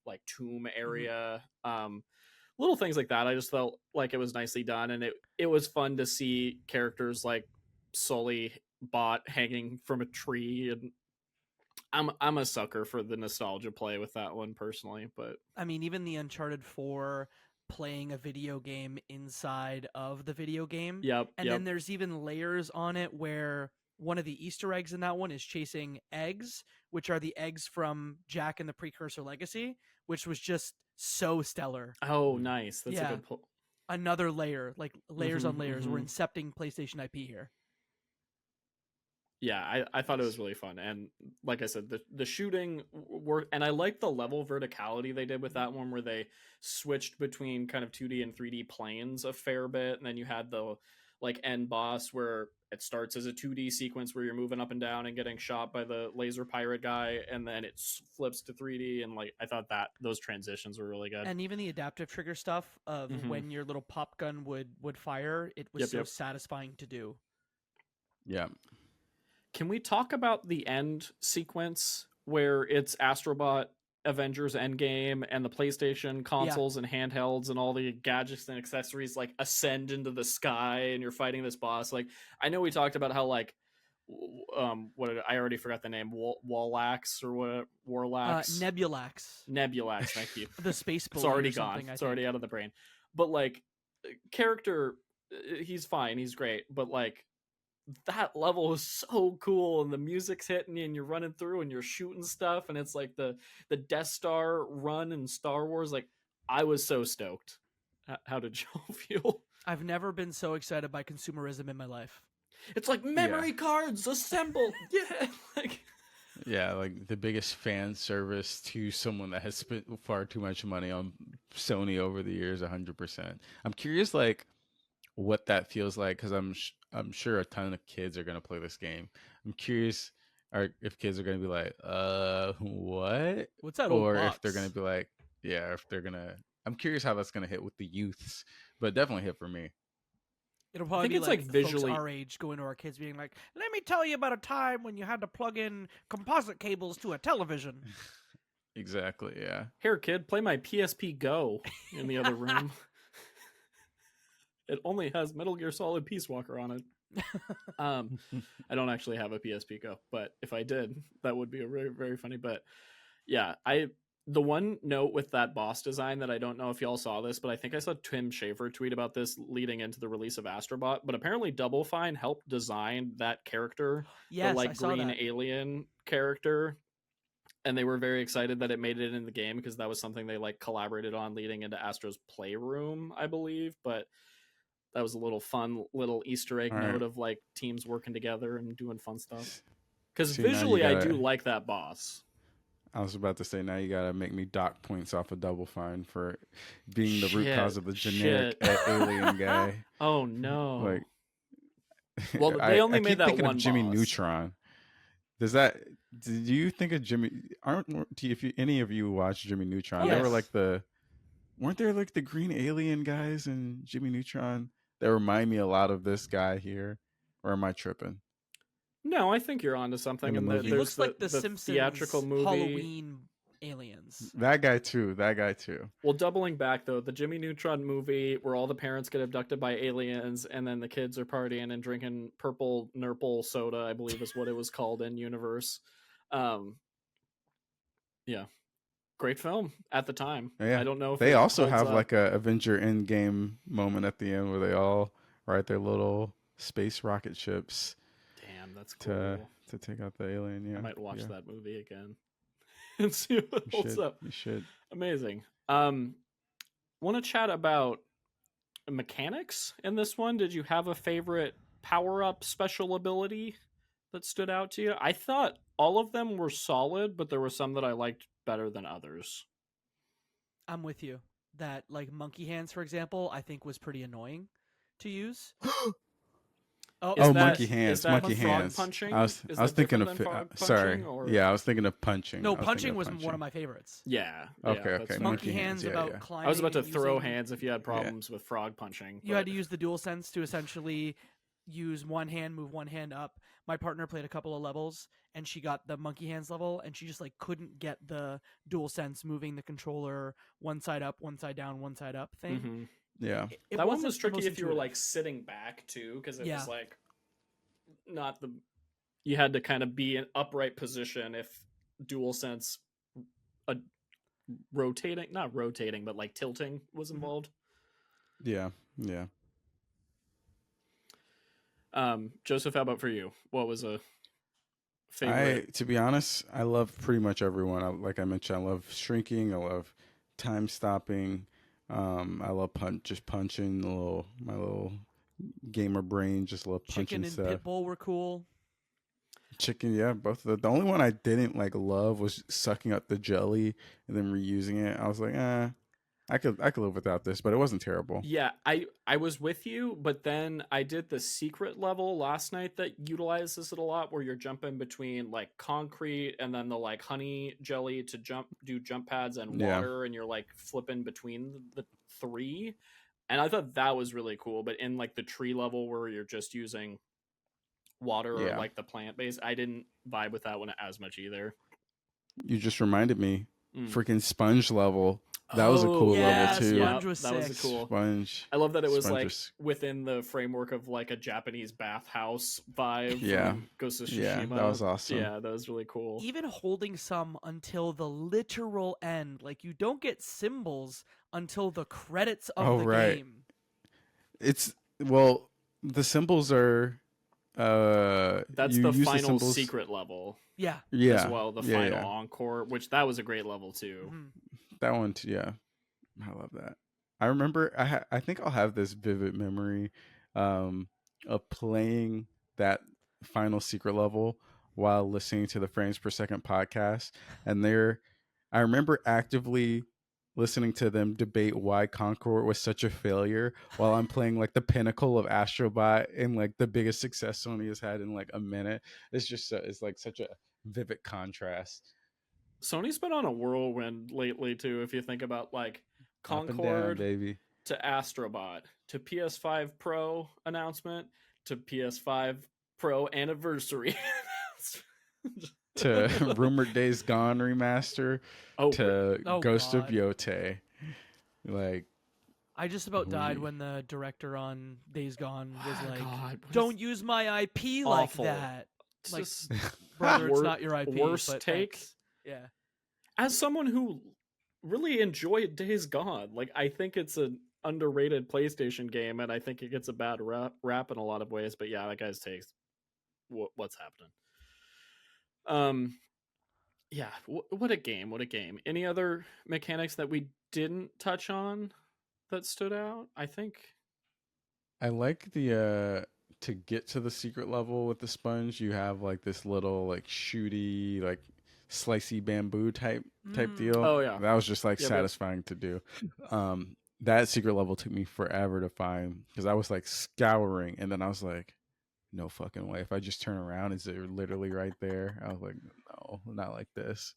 like tomb area. Little things like that. I just felt like it was nicely done, and it was fun to see characters like Sully Bot hanging from a tree and I'm a sucker for the nostalgia play with that one personally, but I mean, even the Uncharted 4 playing a video game inside of the video game. Yep. And then there's even layers on it where one of the Easter eggs in that one is chasing eggs, which are the eggs from Jack and the Precursor Legacy, which was just so stellar. Oh, nice. That's a good pull. Another layer, like layers on layers. We're incepting PlayStation IP here. Yeah, I thought it was really fun, and like I said, the shooting worked, and I like the level verticality they did with that one, where they switched between kind of 2D and 3D planes a fair bit, and then you had the like end boss where it starts as a 2D sequence where you're moving up and down and getting shot by the laser pirate guy, and then it flips to 3D, and like I thought that those transitions were really good. And even the adaptive trigger stuff of when your little pop gun would fire, it was so satisfying to do. Yeah. Can we talk about the end sequence where it's Astrobot, Avengers Endgame, and the PlayStation consoles and handhelds and all the gadgets and accessories like ascend into the sky and you're fighting this boss? Like, I know we talked about how like I already forgot the name, Wallax or what, Warlax, Nebulax. Thank you. The space bully. It's already gone. It's already out of the brain. But like, character, he's fine. He's great. But like, that level is so cool, and the music's hitting you and you're running through and you're shooting stuff, and it's like the Death Star run in Star Wars. Like, I was so stoked. How did Joe feel? I've never been so excited by consumerism in my life. It's like memory cards assembled. Like the biggest fan service to someone that has spent far too much money on Sony over the years. 100%. I'm curious, like, what that feels like, because I'm sure a ton of kids are going to play this game. I'm curious if kids are going to be like, what? What's that? Or if they're going to be like, I'm curious how that's going to hit with the youths, but definitely hit for me. It'll probably be like visually folks our age going to our kids being like, let me tell you about a time when you had to plug in composite cables to a television. Exactly, yeah. Here, kid, play my PSP Go in the other room. It only has Metal Gear Solid Peace Walker on it. I don't actually have a PSP Go, but if I did, that would be a very, very funny. But yeah, the one note with that boss design that I don't know if y'all saw this, but I think I saw Tim Schafer tweet about this leading into the release of Astrobot. But apparently Double Fine helped design that character, yes, the like green alien character. And they were very excited that it made it in the game, because that was something they like collaborated on leading into Astro's Playroom, I believe. But that was a little fun little Easter egg note of like teams working together and doing fun stuff. Because visually, I do like that boss. I was about to say, now you gotta make me dock points off a Double Fine for being the root cause of the generic alien guy. Oh no! Like, well, they only made that one of Jimmy boss. Neutron. Do you think of Jimmy? If any of you watch Jimmy Neutron, they were like weren't there like the green alien guys in Jimmy Neutron that remind me a lot of this guy here? Or am I tripping? No, I think you're onto something. He looks like the Simpsons theatrical movie Halloween aliens. That guy too. Well, doubling back though, the Jimmy Neutron movie where all the parents get abducted by aliens and then the kids are partying and drinking purple Nurple soda, I believe is what it was called in universe. Yeah. Great film at the time. Yeah. I don't know if they also have like a Avenger Endgame moment at the end where they all ride their little space rocket ships. Damn, that's cool. To take out the alien. Yeah, I might watch that movie again and see what holds up. You should. Amazing. Want to chat about mechanics in this one? Did you have a favorite power-up special ability that stood out to you? I thought all of them were solid, but there were some that I liked better than others. I'm with you. That like monkey hands, for example, I think was pretty annoying to use. Monkey hands. Monkey hands. Punching? I was thinking of sorry. Or... Yeah, I was thinking of punching. No, punching was one of my favorites. Yeah. Okay. Monkey hands about climbing. I was about to throw hands if you had problems with frog punching. You had to use the DualSense to essentially use one hand, move one hand up. My partner played a couple of levels and she got the monkey hands level and she just like couldn't get the DualSense moving the controller one side up, one side down, one side up thing. Mm-hmm. Yeah. That one was tricky if you were like sitting back too, because it was like not the, you had to kind of be in upright position if DualSense not rotating, but like tilting was involved. Yeah. Yeah. Joseph, how about for you? What was a favorite? To be honest, I love pretty much everyone. Like I mentioned, I love shrinking. I love time stopping. I love punching. My little gamer brain just love punching Chicken and stuff. Pitbull were cool. Chicken, yeah, both of the only one I didn't like love was sucking up the jelly and then reusing it. I was like, I could live without this, but it wasn't terrible. Yeah, I was with you, but then I did the secret level last night that utilizes it a lot, where you're jumping between like concrete and then the like honey jelly to do jump pads and water, and you're like flipping between the three. And I thought that was really cool. But in like the tree level where you're just using water or like the plant base, I didn't vibe with that one as much either. You just reminded me, freaking sponge level. That was a cool level too. Sponge was that sick. was cool. Sponge. I love that it was like within the framework of like a Japanese bathhouse vibe. Yeah. From Ghost of Tsushima. Yeah, that was awesome. Yeah, that was really cool. Even holding some until the literal end, like you don't get symbols until the credits of the game. It's the symbols are. That's the final secret level. Yeah. Yeah. As well, the final encore, which that was a great level too. Mm-hmm. That one too, yeah. I love that. I remember I think I'll have this vivid memory of playing that final secret level while listening to the Frames Per Second podcast. And I remember actively listening to them debate why Concord was such a failure while I'm playing like the pinnacle of Astrobot and like the biggest success Sony has had in like a minute. It's just it's like such a vivid contrast. Sony's been on a whirlwind lately too. If you think about like Concord baby, to Astrobot to PS5 Pro announcement to PS5 Pro anniversary to Rumored Days Gone remaster to Ghost of Yote. Like, I just about died when the director on Days Gone was like, "Don't use my IP like that." Like, just, brother, it's not your IP. Worst but take. Thanks. Yeah. As someone who really enjoyed Days Gone, like I think it's an underrated PlayStation game, and I think it gets a bad rap in a lot of ways. But yeah, that guy's takes. What's happening? Yeah, what a game! What a game! Any other mechanics that we didn't touch on that stood out? I think I like the to get to the secret level with the sponge, you have like this little like shooty like slicey bamboo type deal. Oh yeah, that was just like satisfying to do. That secret level took me forever to find because I was like scouring, and then I was like, no fucking way. If I just turn around, is it literally right there? I was like, no, not like this.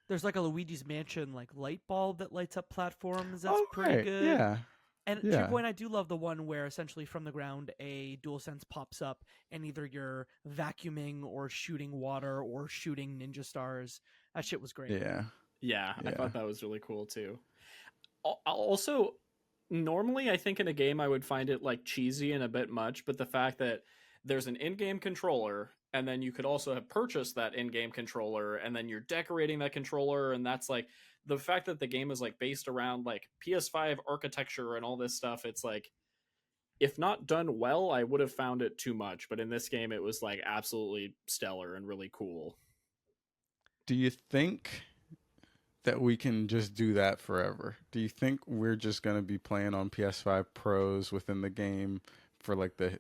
There's like a Luigi's Mansion like light bulb that lights up platforms. That's pretty good. Yeah. And to your point, I do love the one where essentially from the ground a DualSense pops up and either you're vacuuming or shooting water or shooting ninja stars. That shit was great. Yeah, I thought that was really cool too. Also, normally I think in a game I would find it like cheesy and a bit much, but the fact that there's an in-game controller and then you could also have purchased that in-game controller and then you're decorating that controller, and that's like the fact that the game is like based around like PS5 architecture and all this stuff. It's like, if not done well, I would have found it too much, but in this game it was like absolutely stellar and really cool. Do you think that we can just do that forever? Do you think we're just going to be playing on PS5 Pros within the game for like the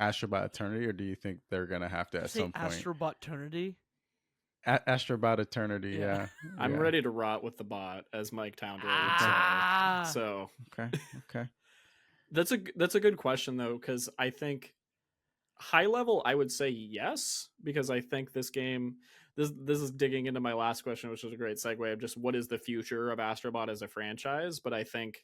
Astrobot Eternity, or do you think they're going to have to at some point? Astrobot Eternity? Astrobot Eternity, yeah. I'm ready to rot with the bot, as Mike Towner would say. So okay. That's a good question though, because I think high level I would say yes, because I think this game, this is digging into my last question, which was a great segue of just what is the future of Astrobot as a franchise. But I think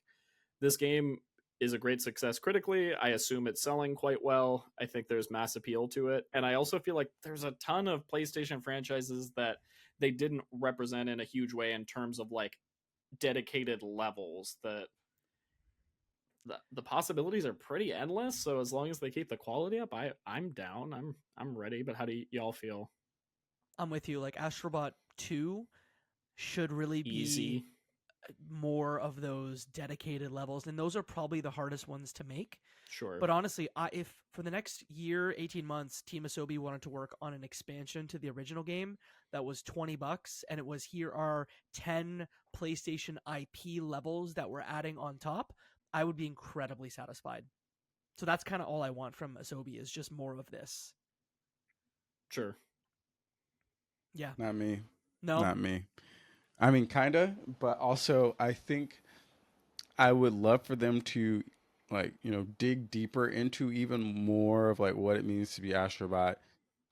this game is a great success critically. I assume it's selling quite well. I think there's mass appeal to it, and I also feel like there's a ton of PlayStation franchises that they didn't represent in a huge way in terms of like dedicated levels. That the possibilities are pretty endless. So as long as they keep the quality up, I'm down. I'm ready. But how do y'all feel? I'm with you. Like Astrobot 2 should really be Easy. more of those dedicated levels, and those are probably the hardest ones to make. Sure. But honestly, if for the next year, 18 months, Team Asobi wanted to work on an expansion to the original game that was $20, and it was here are 10 PlayStation IP levels that we're adding on top, I would be incredibly satisfied. So that's kind of all I want from Asobi is just more of this. Sure. Yeah. Not me. No. Not me. I mean, kind of, but also I think I would love for them to, like, you know, dig deeper into even more of like what it means to be Astrobot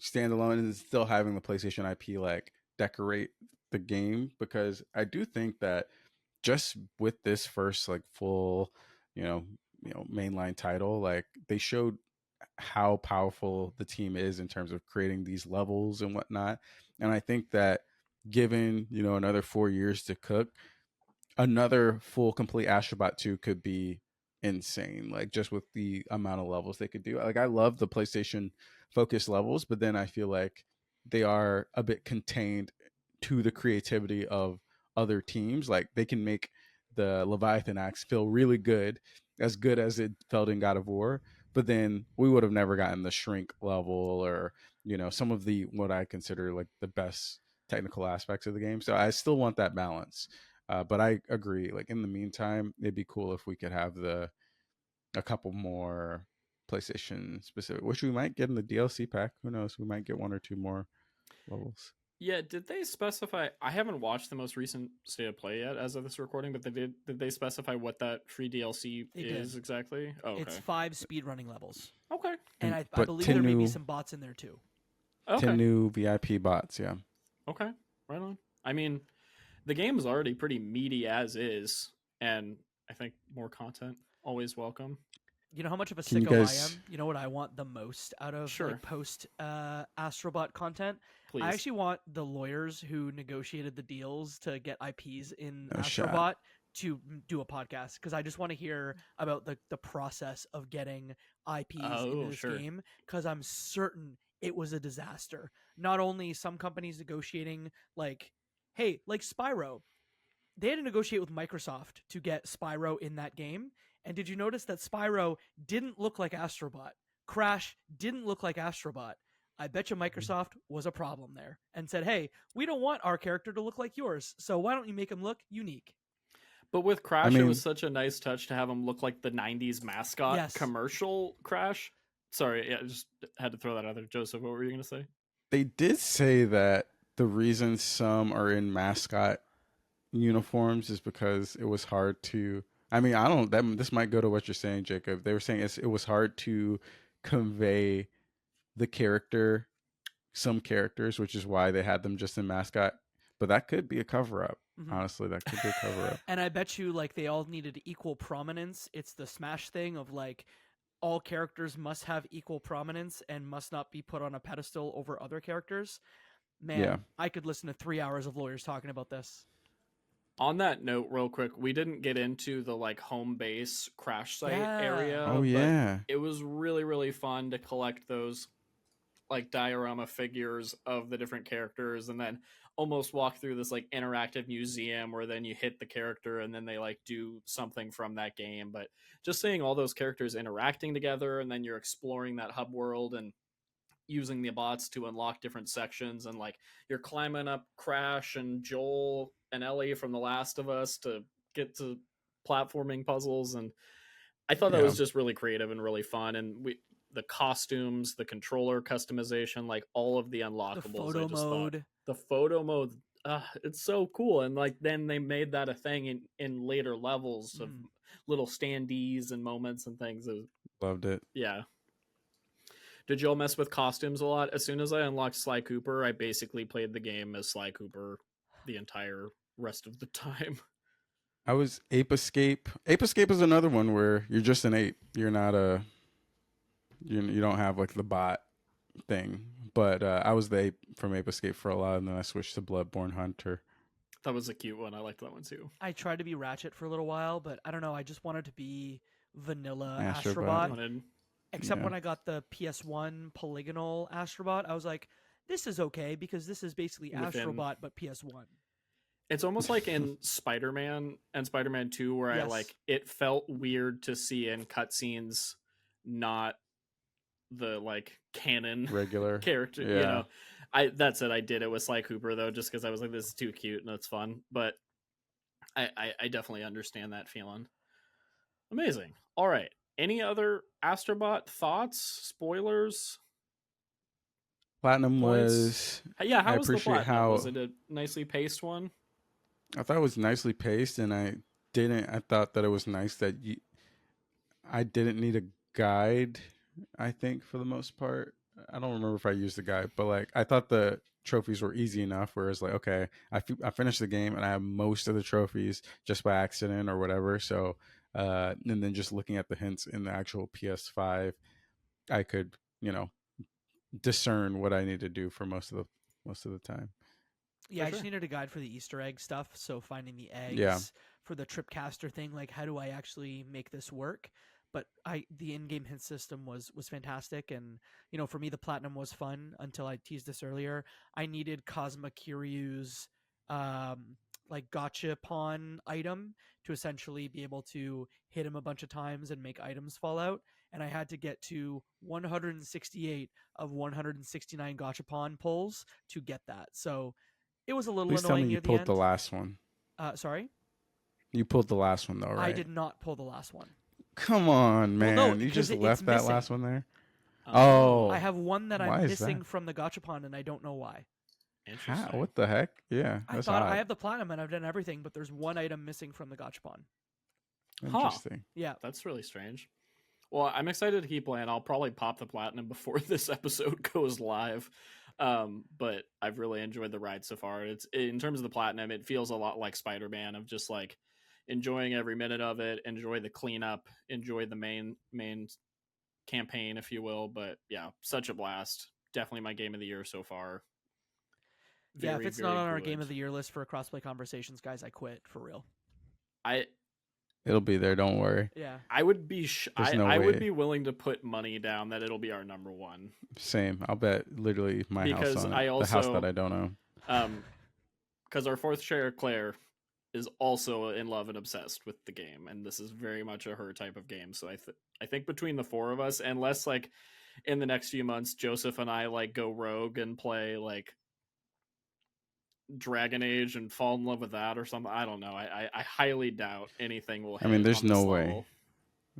standalone and still having the PlayStation IP like decorate the game, because I do think that just with this first like full, you know, mainline title, like they showed how powerful the team is in terms of creating these levels and whatnot. And I think that given, you know, another 4 years to cook, another full complete Astrobot 2 could be insane, like just with the amount of levels they could do. Like I love the PlayStation focused levels, but then I feel like they are a bit contained to the creativity of other teams. Like they can make the Leviathan axe feel really good as it felt in God of War, but then we would have never gotten the shrink level or, you know, some of the what I consider like the best technical aspects of the game. So I still want that balance. But I agree. Like in the meantime, it'd be cool if we could have a couple more PlayStation specific, which we might get in the DLC pack. Who knows? We might get 1 or 2 more levels. Yeah, did they specify? I haven't watched the most recent state of play yet as of this recording, but did they specify what that free DLC is exactly? Oh, okay. It's 5 speedrunning levels. Okay. And I But believe 10 there may be new- some bots in there too. Okay. 10 new VIP bots, yeah. Okay. Right on. I mean, the game is already pretty meaty as is, and I think more content always welcome. You know how much of a Can you sicko guys- I am? You know what I want the most out of Sure. like, post Astrobot content? Please. I actually want the lawyers who negotiated the deals to get IPs in No shot. Astrobot to do a podcast, because I just want to hear about the process of getting IPs into this sure. game, because I'm certain it was a disaster. Not only some companies negotiating like, hey, like Spyro, they had to negotiate with Microsoft to get Spyro in that game. And did you notice that Spyro didn't look like Astrobot? Crash didn't look like Astrobot. I bet you Microsoft was a problem there and said, hey, we don't want our character to look like yours, so why don't you make him look unique? But with Crash, I mean- it was such a nice touch to have him look like the 90s mascot Yes. commercial Crash. Sorry, yeah, just had to throw that out there. Joseph, what were you going to say? They did say that the reason some are in mascot uniforms is because it was hard to. I mean, I don't. This might go to what you're saying, Jacob. They were saying it was hard to convey the character, some characters, which is why they had them just in mascot. But that could be a cover up. Mhm. Honestly, that could be a cover up. And I bet you like they all needed equal prominence. It's the Smash thing of like all characters must have equal prominence and must not be put on a pedestal over other characters. Man, Yeah. I could listen to 3 hours of lawyers talking about this. On that note, real quick, we didn't get into the like home base crash site Yeah. area. Oh but yeah. it was really, really fun to collect those like diorama figures of the different characters and then almost walk through this like interactive museum where then you hit the character and then they like do something from that game. But just seeing all those characters interacting together and then you're exploring that hub world and using the bots to unlock different sections and like you're climbing up Crash and Joel and Ellie from The Last of Us to get to platforming puzzles, and I thought that Yeah. was just really creative and really fun. And the costumes, the controller customization, like all of the unlockables, The photo mode. the photo mode, it's so cool. And like then they made that a thing in later levels of little standees and moments and things. Loved it. Yeah. Did y'all mess with costumes a lot? As soon as I unlocked Sly Cooper, I basically played the game as Sly Cooper the entire rest of the time. I was Ape Escape. Ape Escape is another one where you're just an ape. You're not you don't have like the bot thing. But I was the ape from Ape Escape for a lot, and then I switched to Bloodborne Hunter. That was a cute one. I liked that one too. I tried to be Ratchet for a little while, but I don't know. I just wanted to be vanilla Astrobot. Astrobot. Wanted- Except Yeah. when I got the PS1 polygonal Astrobot, I was like, this is okay because this is basically Within- Astrobot but PS1. It's almost like in Spider-Man and Spider-Man 2 where Yes. it felt weird to see in cutscenes not the like canon Regular character, Yeah. That's it. I did it with Sly Cooper though, just because I was like, this is too cute and it's fun. But I definitely understand that feeling. Amazing. All right. Any other Astrobot thoughts? Spoilers? Platinum Points? was. Yeah, how I was the appreciate Platinum? how Was it a nicely paced one? I thought it was nicely paced, and I thought that it was nice that I didn't need a guide. I think for the most part, I don't remember if I used the guide, but like I thought the trophies were easy enough. Whereas like, okay, I finished the game and I have most of the trophies just by accident or whatever. So, and then just looking at the hints in the actual PS5, I could discern what I need to do for most of the time. Yeah, For I just sure. needed a guide for the Easter egg stuff. So finding the eggs Yeah. for the Tripcaster thing, like how do I actually make this work? But the in-game hint system was fantastic, and for me the Platinum was fun until I teased this earlier. I needed Cosma Kiryu's like gotcha pawn item to essentially be able to hit him a bunch of times and make items fall out, and I had to get to 168 of 169 gotcha pawn pulls to get that. So it was a little Please tell annoying me you near the pulled end. the last one. Sorry? You pulled the last one though, right? I did not pull the last one. Come on, man. Well, no, you because just it's left that missing. last one there? Oh, I have one that why I'm is missing that? from the gachapon, and I don't know why. interesting. How? What the heck? Yeah, I that's thought odd. I have the Platinum and I've done everything, but there's one item missing from the gachapon. Interesting. Yeah. That's really strange. Well, I'm excited to keep playing. I'll probably pop the Platinum before this episode goes live. But I've really enjoyed the ride so far. It's in terms of the Platinum, it feels a lot like Spider-Man, of just like enjoying every minute of it, enjoy the cleanup, enjoy the main campaign, if you will. But yeah, such a blast. Definitely my game of the year so far. Yeah, if Very, it's not very on our good. game of the year list for crossplay conversations, guys, I quit for real. It'll be there. Don't worry. Yeah. I would be There's no I would way. be willing to put money down that it'll be our number one. Same. I'll bet literally my Because house on it. I the house also- that I don't own. Because our fourth chair, Claire, is also in love and obsessed with the game, and this is very much a her type of game. So I think between the four of us, unless like in the next few months Joseph and I like go rogue and play like Dragon Age and fall in love with that or something, I don't know. I highly doubt anything will hit. I mean, there's on this no way. level.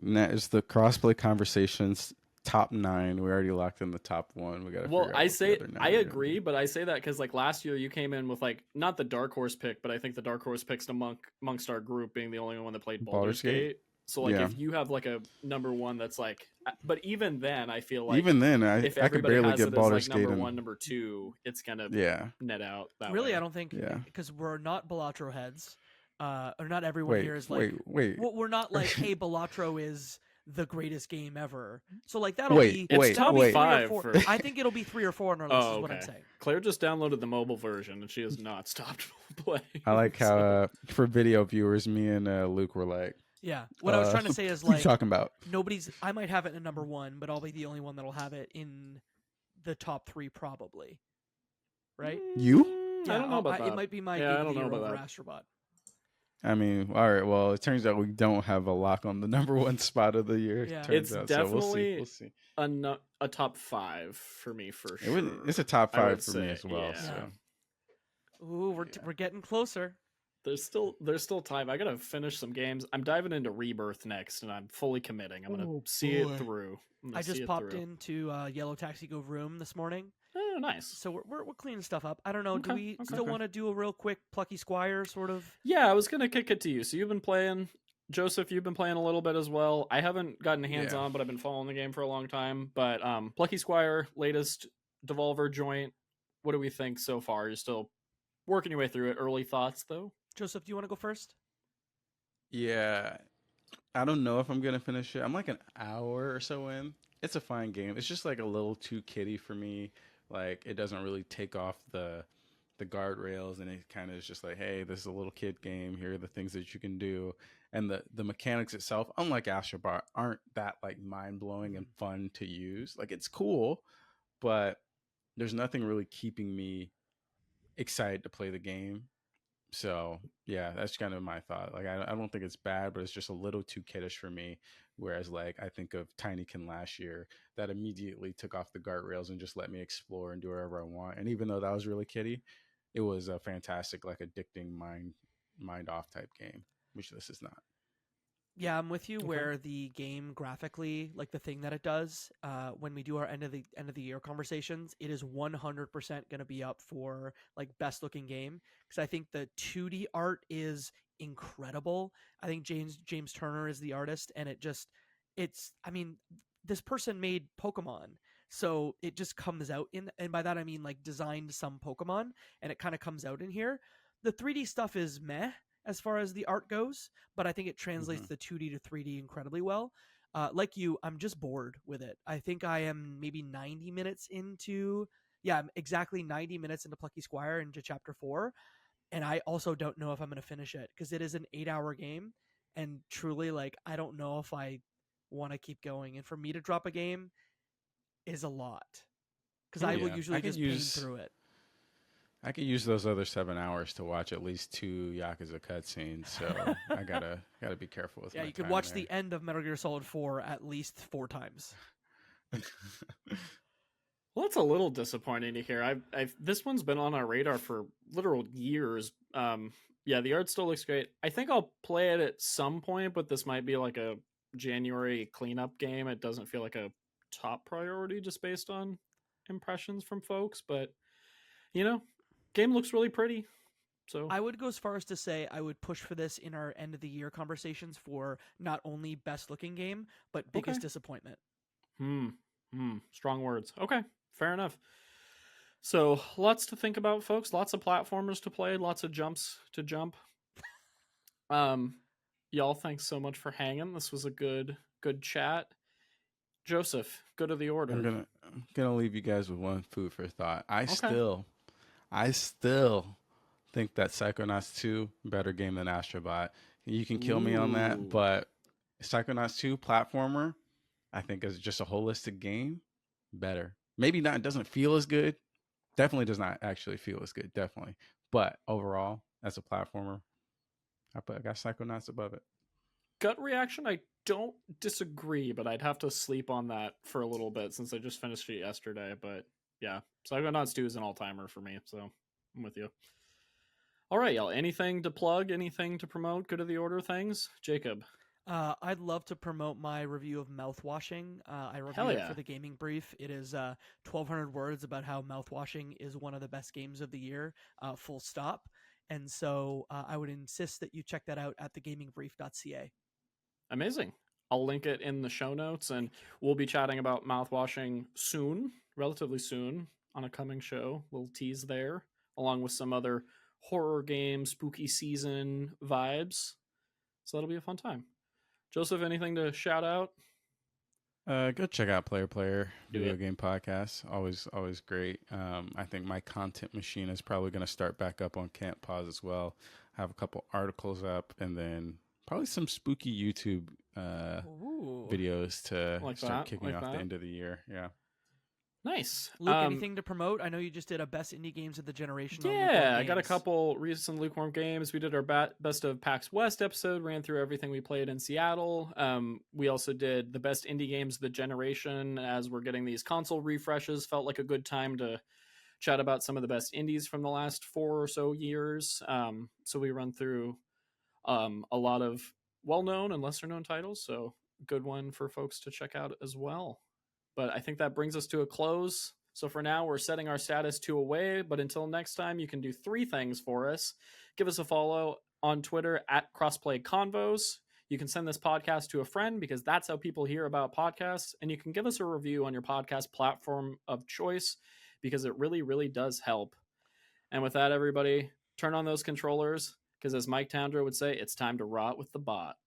And that is the crossplay conversations top 9. We already locked in the top 1. We got to. Well, I agree, but I say that because like last year you came in with like not the dark horse pick, but I think the dark horse picks amongst our group being the only one that played Baldur's Gate. So like Yeah. if you have like a number one that's like, but even then I feel like even then if I could everybody barely has get it Baldur's as like Gate. number and- one, number two, it's gonna Yeah. net out that Really, way. I don't think, Yeah. because we're not Balatro heads, or not everyone Wait. here is like, Wait. well, we're not like, hey, Balatro is the greatest game ever. So like that'll Wait, be It's top that'll be 3 or five 4. for- I think it'll be 3 or 4 on our list. Oh, Is what I'm okay. saying. Claire just downloaded the mobile version and she has not stopped playing. I like how So- for video viewers, me and Luke were like, Yeah. What I was trying to say is what are you like talking about? I might have it in number 1, but I'll be the only one that'll have it in the top 3 probably. Right? You? I don't know about that. It might be my Yeah, game I of don't the know year about over that. Astrobot. I mean, all right. Well, it turns out we don't have a lock on the number 1 spot of the year. Yeah. Turns It's out, so definitely we'll see. a top 5 for me for sure. It's a top I would 5 for me say, as well. yeah. So Ooh, we're getting closer. There's still time. I gotta finish some games. I'm diving into Rebirth next, and I'm fully committing. I'm gonna Oh, see boy. it through. I just popped into Yellow Taxi Go room this morning, Oh, nice. so we're cleaning stuff up. I don't know. Do Okay, we okay. still want to do a real quick Plucky Squire sort of? Yeah, I was gonna kick it to you. So you've been playing, Joseph. You've been playing a little bit as well. I haven't gotten hands on, but I've been following the game for a long time. But Plucky Squire, latest Devolver joint. What do we think so far? You're still working your way through it. Early thoughts, though. Joseph, do you want to go first? yeah, I don't know if I'm gonna finish it. I'm like an hour or so in. It's a fine game. It's just like a little too kiddie for me. Like it doesn't really take off the guardrails, and it kind of is just like, hey, this is a little kid game. Here are the things that you can do, and the mechanics itself, unlike Astrobot, aren't that like mind blowing and fun to use. Like it's cool, but there's nothing really keeping me excited to play the game. So yeah, that's kind of my thought. Like I don't think it's bad, but it's just a little too kiddish for me. Whereas like I think of Tinykin last year that immediately took off the guardrails and just let me explore and do whatever I want. And even though that was really kiddie, it was a fantastic, like addicting mind off type game, which this is not. Yeah, I'm with you. Okay. Where the game graphically, like the thing that it does, when we do our end of the year conversations, it is 100% going to be up for like best looking game, because I think the 2D art is incredible. I think James Turner is the artist, and it's. I mean, this person made Pokemon, so it just comes out and by that I mean like designed some Pokemon, and it kind of comes out in here. The 3D stuff is meh as far as the art goes, but I think it translates the 2D to 3D incredibly well. Like you, I'm just bored with it. I think I am maybe 90 minutes into, I'm exactly 90 minutes into Plucky Squire into chapter 4, and I also don't know if I'm going to finish it because it is an 8-hour game, and truly, like, I don't know if I want to keep going. And for me to drop a game is a lot because I will usually just pain through it. I could use those other 7 hours to watch at least 2 Yakuza cutscenes, so I gotta be careful with. Yeah, you could watch the end of Metal Gear Solid 4 at least 4 times. Well, that's a little disappointing to hear. This one's been on our radar for literal years. Yeah, the art still looks great. I think I'll play it at some point, but this might be like a January cleanup game. It doesn't feel like a top priority just based on impressions from folks, but game looks really pretty. So I would go as far as to say I would push for this in our end of the year conversations for not only best looking game, but biggest disappointment. Strong words. Okay, fair enough. So lots to think about, folks. Lots of platformers to play, lots of jumps to jump. Y'all, thanks so much for hanging. This was a good chat. Joseph, go to the order. I'm gonna leave you guys with one food for thought. I still think that Psychonauts 2 better game than Astrobot. You can kill me on that, but Psychonauts 2 platformer, I think is just a holistic game better. Maybe not, it doesn't feel as good. Definitely does not actually feel as good, definitely. But overall, as a platformer, I got Psychonauts above it. Gut reaction, I don't disagree, but I'd have to sleep on that for a little bit since I just finished it yesterday. But yeah, Psychonauts 2 is an all-timer for me, so I'm with you. All right, y'all. Anything to plug? Anything to promote? Go to the order things. Jacob. I'd love to promote my review of Mouthwashing. I reviewed it for the Gaming Brief. It is 1,200 words about how Mouthwashing is one of the best games of the year, full stop. And so I would insist that you check that out at thegamingbrief.ca. Amazing. I'll link it in the show notes, and we'll be chatting about Mouthwashing soon, relatively soon, on a coming show. Little tease there, along with some other horror game, spooky season vibes. So that'll be a fun time. Joseph, anything to shout out? Go check out Player Video Game Podcast. Always great. I think my content machine is probably going to start back up on Camp Pause as well. I have a couple articles up, and then probably some spooky YouTube videos to start kicking off the end of the year. Yeah. Nice. Luke, anything to promote? I know you just did a best indie games of the generation. Yeah, I got a couple recent Lukewarm games. We did our best of PAX West episode, ran through everything we played in Seattle. We also did the best indie games of the generation as we're getting these console refreshes. Felt like a good time to chat about some of the best indies from the last 4 or so years. So we run through a lot of well-known and lesser-known titles. So good one for folks to check out as well. But I think that brings us to a close. So for now, we're setting our status 2 away. But until next time, you can do 3 things for us. Give us a follow on Twitter at CrossPlayConvos. You can send this podcast to a friend because that's how people hear about podcasts. And you can give us a review on your podcast platform of choice because it really, really does help. And with that, everybody, turn on those controllers because as Mike Towndra would say, it's time to rot with the bot.